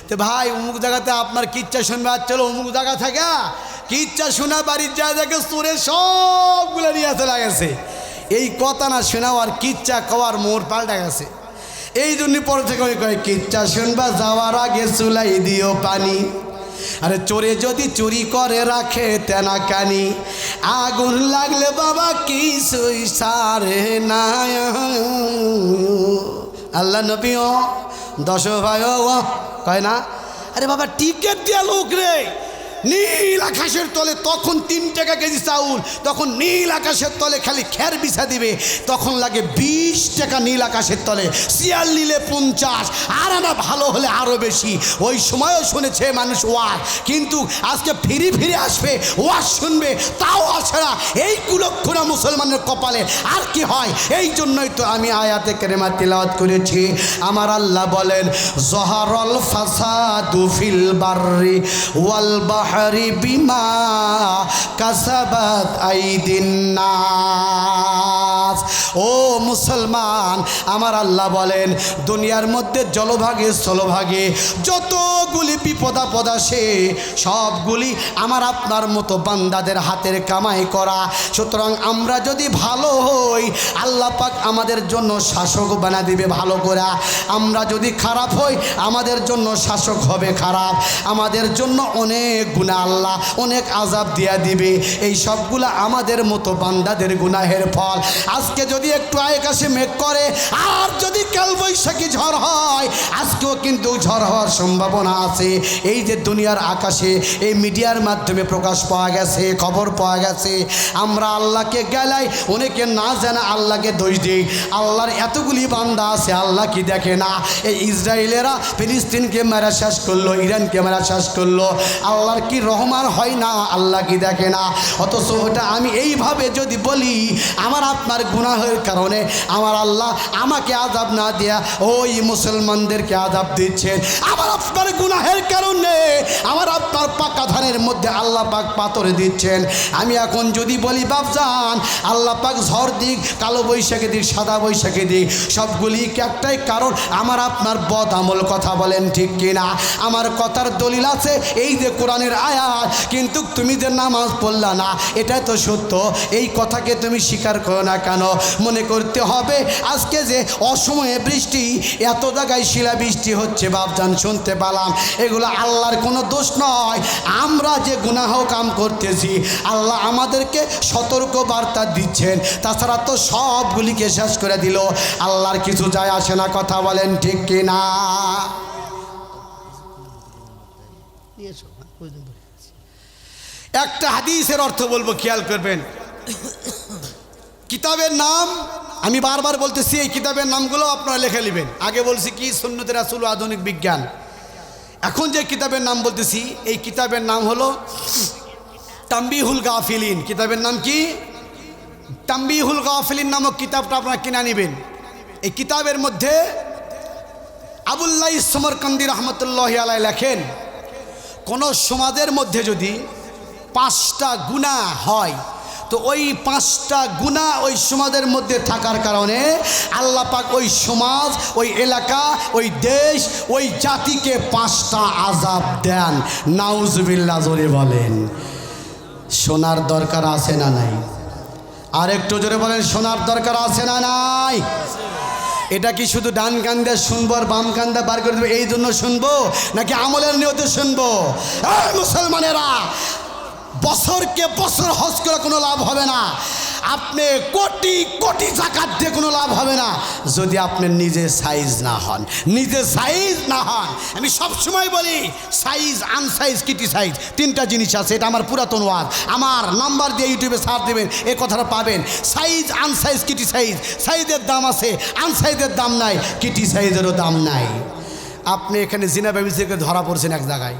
তো ভাই অমুক জায়গাতে আপনার কিচ্ছা শুনবে, আর চলো অমুক জায়গা থাকে কিচ্ছা শোনা বাড়ির যা দেখে চোরে সবগুলো নিয়ে চলে গেছে। এই কথা না শোনাও আর কিচ্ছা কওয়ার মোড় পাল্টা গেছে। এই জন্য পরে থেকে ওই কয় কিচ্ছা শুনবা যাওয়ার আগে চুলাই দিও পানি। আরে চোরে যদি চুরি করে রাখে তেনা কানি, আগুন লাগলে বাবা কিছুই সারে না। আল্লাহ নবীও 10 ভাইও কয় না, আরে বাবা টিকেট দিয়া লোক রে, নীল আকাশের তলে তখন 3 টাকা কেজি চাউল, তখন নীল আকাশের তলে খালি খের বিছা দিবে, তখন লাগে 20 টাকা নীল আকাশের তলে, শিয়াল নিলে 50, আর আনা ভালো হলে আরও বেশি। ওই সময়ও শুনেছে মানুষ ওয়াজ, কিন্তু আজকে ফিরে ফিরে আসবে ওয়াজ শুনবে, তাও আসে না। এই কুলক্ষণা মুসলমানের কপালে আর কি হয়? এই জন্যই তো আমি আয়াতে কারিমা তিলাওয়াত করেছি। আমার আল্লাহ বলেন, জহারল ফাসাদু ফিল বাররি ওয়াল বাহরি বিমা কাসাবাত আইদিন নাস। ও মুসলমান, আমার আল্লাহ বলেন, দুনিয়ার মধ্যে জলভাগে স্থলভাগে যতগুলি বিপদ আপদ আসে সবগুলি আমার আপনার মতো বান্দাদের হাতের কামাই করা। সুতরাং আমরা যদি ভালো হই, আল্লাহ পাক আমাদের জন্য শাসক বানা দিবে ভালো করে। আমরা যদি খারাপ হই, আমাদের জন্য শাসক হবে খারাপ, আমাদের জন্য অনেক গুনাহ আল্লাহ অনেক আযাব দিয়া দিবে। এই সবগুলা আমাদের মতো বান্দাদের গুনাহের ফল। আজকে যদি একটু আকাশে মেঘ করে, আর যদি কালবৈশাখী ঝড় হয়, আজকেও কিন্তু ঝড় হওয়ার সম্ভাবনা আছে। এই যে দুনিয়ার আকাশে এই মিডিয়ার মাধ্যমে প্রকাশ পাওয়া গেছে, খবর পাওয়া গেছে, আমরা আল্লাহকে গেলাই অনেকে না জানা আল্লাহকে দোষ দিই। আল্লাহর এতগুলি বান্দা আছে, আল্লাহ কি দেখে না? এই ইসরায়েলেরা ফিলিস্তিনকে মেরা শেষ করলো, ইরানকে মেরা শেষ করলো, আল্লাহর কি রহমান হয় না? আল্লাহ কি দেখে না? অথচ ওটা আমি এইভাবে যদি বলি, আমার আপনার গুনাহের কারণে আমার আল্লাহ আমাকে আযাব না দেয়া ওই মুসলমানদেরকে আযাব দিচ্ছেন। আমার আপনার গুনাহের কারণে আমার আপনার পাকা ধানের মধ্যে আল্লাহ পাক পাথর দিচ্ছেন। আমি এখন যদি বলি বাপজান, আল্লাহ পাক ঝড় দিক, কালো বৈশাখী দিক, সাদা বৈশাখী দিক, সবগুলি একটাই কারণ, আমার আপনার বদ আমল। কথা বলেন ঠিক কিনা? আমার কথার দলিল আছে এই যে কোরআনের আয়াত, কিন্তু তুমি যে নামাজ পড়লা না, এটাই তো সত্য। এই কথাকে তুমি স্বীকার করো না কেন? মনে করতে হবে আজকে যে অসময়ে বৃষ্টি, এত জায়গায় শিলাবৃষ্টি হচ্ছে বাপজান, শুনতে পেলাম, এগুলো আল্লাহর কোনো দোষ নয়। আমরা যে গুনাহ কাম করতেছি, আল্লাহ আমাদেরকে সতর্ক বার্তা দিচ্ছেন, তাছাড়া তো সবগুলিকে শেষ করে দিল, আল্লাহর কিছু যায় আসে না। কথা বলেন ঠিক কিনা? একটা হাদিসের অর্থ বলবো, খেয়াল করবেন। কিতাবের নাম আমি বারবার বলতেছি, এই কিতাবের নামগুলো আপনারা লিখে নেবেন। আগে বলছি কি সুন্নতে রাসূল আধুনিক বিজ্ঞান, এখন যে কিতাবের নাম বলতেছি এই কিতাবের নাম হলো তাম্বিহুল গাফিলিন। কিতাবের নাম কি? তাম্বিহুল গাফিলিন নামক কিতাবটা আপনারা কিনে নেবেন। এই কিতাবের মধ্যে আবুল্লাহ সমরকান্দি রহমতুল্লাহি আলাইহি লেখেন, কোন সমাজের মধ্যে যদি 5টা গুনাহ হয়, তো ওই 5টা গুনাহ ওই সমাজের মধ্যে থাকার কারণে আল্লাহ পাক ওই সমাজ, ওই এলাকা, ওই দেশ, ওই জাতিকে 5টা আযাব দেন। নাউজুবিল্লাহ, জোরে বলেন। শোনার দরকার আছে না নাই? আর একটু জোরে বলেন, শোনার দরকার আছে না নাই? এটা কি শুধু ডান কান দিয়ে শুনবো আর বাম কান দিয়ে বার করে দেবো এই জন্য শুনবো, নাকি আমলের নিয়তে শুনবো? এই মুসলমানেরা, বছরকে বছর হজ করে কোনো লাভ হবে না, আপনি কোটি কোটি জাকাত দিয়ে কোনো লাভ হবে না, যদি আপনি নিজে সাইজ না হন। নিজে সাইজ না হন। আমি সবসময় বলি, সাইজ, আনসাইজ, কিটি সাইজ, 3টা জিনিস আছে। এটা আমার পুরাতন ওয়াজ, আমার নাম্বার দিয়ে ইউটিউবে সার্চ দেবেন, এই কথাটা পাবেন। সাইজ, আনসাইজ, কিটি সাইজ। সাইজের দাম আছে, আনসাইজের দাম নাই, কিটি সাইজেরও দাম নাই। আপনি এখানে জিনা ব্যবসায়ীকে ধরা পড়ছেন এক জায়গায়,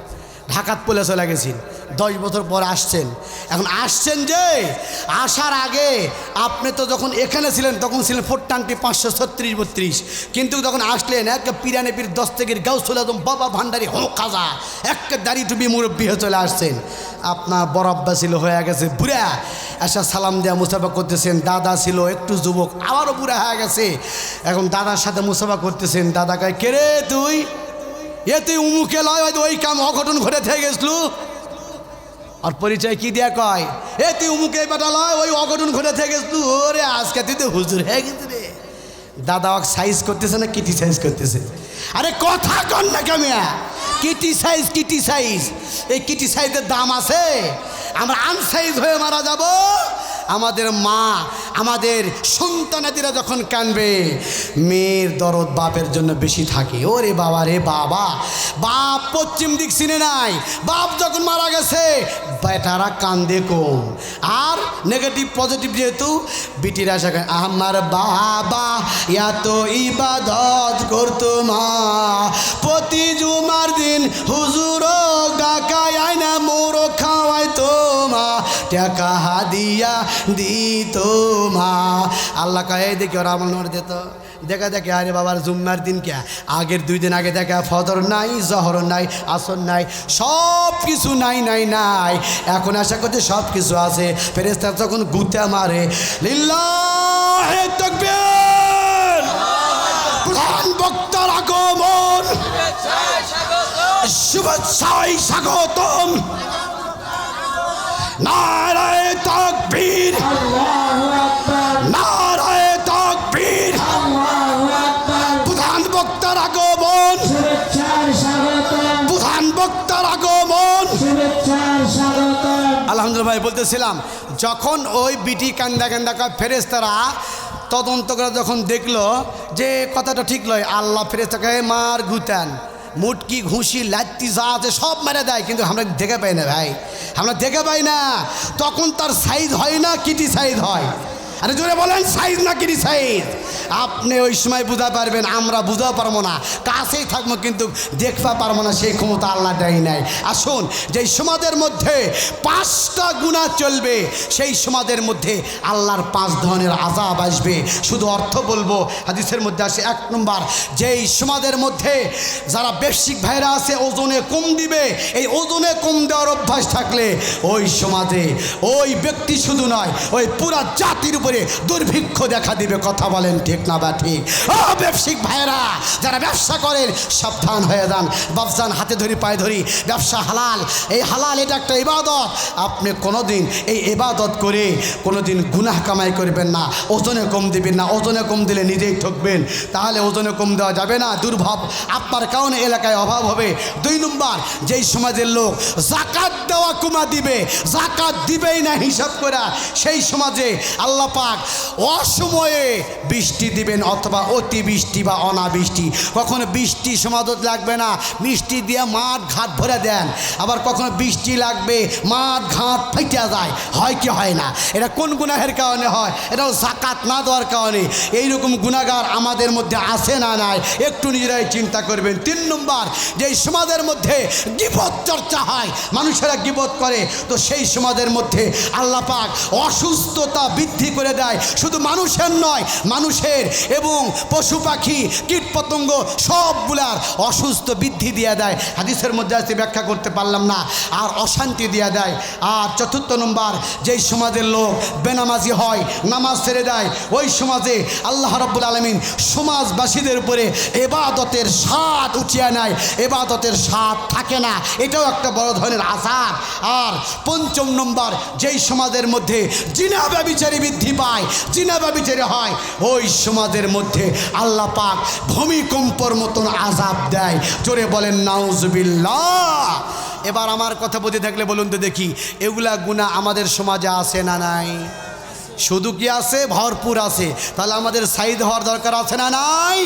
ঢাকাত পলে চলে গেছেন, 10 বছর পর আসছেন। এখন আসছেন যে আসার আগে আপনি তো যখন এখানে ছিলেন তখন ছিলেন 420 536 32, কিন্তু যখন আসলেন এক পিরানেপির দস্তগীর গাউসুল আজম বাবা ভান্ডারি হো খাজা, এক দাড়ি টুপি মুরব্বী হয়ে চলে আসছেন। আপনার বড় আব্বা ছিল হয়ে গেছে বুড়া, আসা সালাম দেওয়া মুসাফা করতেছেন। দাদা ছিল একটু যুবক, আবারও বুড়া হয়ে গেছে। এখন দাদার সাথে মুসাফা করতেছেন। দাদা কয়, কে রে তুই? এ তুই উমুকে লয়, ওই কাম অঘটন ঘটে থেকে গেছলু। আর পরিচয় কি দিয়া কয়, এ তুই উমুকে বেটা লয়, ওই অঘটন ঘটে থেকে গেছলু। ওরে আজকে তুই তো হুজুর হয়ে গেছে রে। দাদা সাইজ করতেছে না কিটি সাইজ করতেছে? আরে কথা কন না Kamiya, Kitty size, Kitty size. এই কিটি সাইজের দাম আছে। আমরা আনসাইজ হয়ে মারা যাব আমাদের মা আমাদের সন্তানাদিরা যখন কানবে মেয়ের দরদ বাপের জন্য বেশি থাকে। ওরে বাবা রে বাবা, বাপ পশ্চিম দিক চিনে নাই, বাপ যখন মারা গেছে বেটারা কান্দে কম। আর নেগেটিভ পজিটিভ যেহেতু বিটিরা আশা করে আমার বাবা এত ইবাদত করতো মা, প্রতি জুমার দিন হুজুর ডাকায় আয়না মোর খাওয়াই তো মা, টাকা হাদিয়া দিত মা। আল্লাহ কাহে দেখি ওরা আমার দিত দেখা দেখে আরে বাবার জুম্মার দিন কে আগের 2 দিন আগে দেখা ফজর নাই, জহর নাই, আসর নাই, সব কিছু নাই নাই নাই। এখন আশা করছে সব কিছু আছে। ফেরেশতা যখন গুতা মারে লিল্লাহি তাকবীর, প্রধান বক্তার আগমন, শুভেচ্ছায় স্বাগতম, নারায়ে তাকবীর, নারায়ে তাকবীর, প্রধান বক্তার আগমন, প্রধান বক্তার আগমন। আলহামদুলিল্লাহ ভাই বলতেছিলাম, যখন ওই বিটি কান্দা কান্দা কয় ফেরেশতারা তদন্ত করে যখন দেখলো যে কথাটা ঠিক নয়, আল্লাহ ফেরেশতাকে মার গুতান মুটকি ঘুষি লাত্তি যা আছে সব মেরে দেয়, কিন্তু আমরা দেখে পাই না ভাই, আমরা দেখে পাই না। তখন তার সাইজ হয় না, কিটি সাইজ হয়। আরে জোরে বলেন সাইজ না কিটি সাইজ। আপনি ওই সময় বুঝা পারবেন, আমরা বুঝা পারবো না, কাছেই থাকবো কিন্তু দেখবা পারবো না, সেই ক্ষমতা আল্লাহ দেয় নাই। আসুন, যেই সমাজের মধ্যে 5টা গুনাহ চলবে সেই সমাজের মধ্যে আল্লাহর 5 ধরনের আযাব আসবে। শুধু অর্থ বলবো, হাদিসের মধ্যে আসে 1 নম্বর, যেই সমাজের মধ্যে যারা ব্যবসায়িক ভাইরা আছে ওজনে কম দিবে, এই ওজনে কম দেওয়ার অভ্যাস থাকলে ওই সমাজে ওই ব্যক্তি শুধু নয় ওই পুরা জাতির উপরে দুর্ভিক্ষ দেখা দিবে। কথা বলেন ঠিক না বা ঠিক? ও ব্যবসায়িক ভাইরা যারা ব্যবসা করেন সাবধান হয়ে যান। বাপজান হাতে ধরি পায়ে ধরি, ব্যবসা হালাল, এই হালাল এটা একটা ইবাদত। আপনি কোনোদিন এই ইবাদত করে কোনোদিন গুনাহ কামাই করবেন না, ওজনে কম দিবেন না। ওজনে কম দিলে নিজেই ঠকবেন, তাহলে ওজনে কম দেওয়া যাবে না, দুর্ভাব আপনার কারণে এলাকায় অভাব হবে। 2 নম্বর, যেই সমাজের লোক যাকাত দেওয়া কমা দিবে, যাকাত দিবেই না হিসাব করে, সেই সমাজে আল্লাহ পাক অসময়ে বৃষ্টি দিবেন অথবা অতি বৃষ্টি বা অনাবৃষ্টি। কখনো বৃষ্টি সমাজত লাগবে না, মিষ্টি দিয়ে মাঠ ঘাট ভরে দেন। আবার কখনো বৃষ্টি লাগবে, মাঠ ঘাট ফাইটা যায়, হয় কি হয় না? এটা কোন গুনাহের কারণে হয়? এটাও যাকাত না দেওয়ার কারণে। এইরকম গুনাহগার আমাদের মধ্যে আছে না নাই? একটু নিজেরাই চিন্তা করবেন। 3 নম্বর, যেই সমাজের মধ্যে গীবত চর্চা হয়, মানুষেরা গীবত করে, তো সেই সমাজের মধ্যে আল্লাহ পাক অসুস্থতা বৃদ্ধি করে দেয়। শুধু মানুষের নয়, মানুষের এবং পশু পাখি কীট পতঙ্গ সবগুলার অসুস্থ বৃদ্ধি দিয়ে দেয়। হাদিসের মধ্যে আছে, ব্যাখ্যা করতে পারলাম না। আর অশান্তি দিয়ে দেয়। আর 4 নম্বর, যেই সমাজের লোক বেনামাজি হয়, নামাজ ছেড়ে দেয়, ওই সমাজে আল্লাহ রাব্বুল আলামিন সমাজবাসীদের উপরে ইবাদতের স্বাদ উঠিয়ে নেয়, ইবাদতের স্বাদ থাকে না। এটাও একটা বড় ধরনের আযাব। আর 5 নম্বর, যেই সমাজের মধ্যে জিনা ব্যভিচারী বৃদ্ধি পায়, জিনা ব্যভিচারী হয়, ওই সমাজের মধ্যে আল্লাহ পাক ভূমিকম্পর মতন আযাব দেয়। জোরে বলেন নাউজুবিল্লাহ। এবার আমার কথা বুঝে থাকলে বলুন তো দেখি, এগুলা গুনাহ আমাদের সমাজে আছে না নাই? শুধু কি আছে? ভরপুর আছে। তাহলে আমাদের সাইদ হওয়ার দরকার আছে না নাই?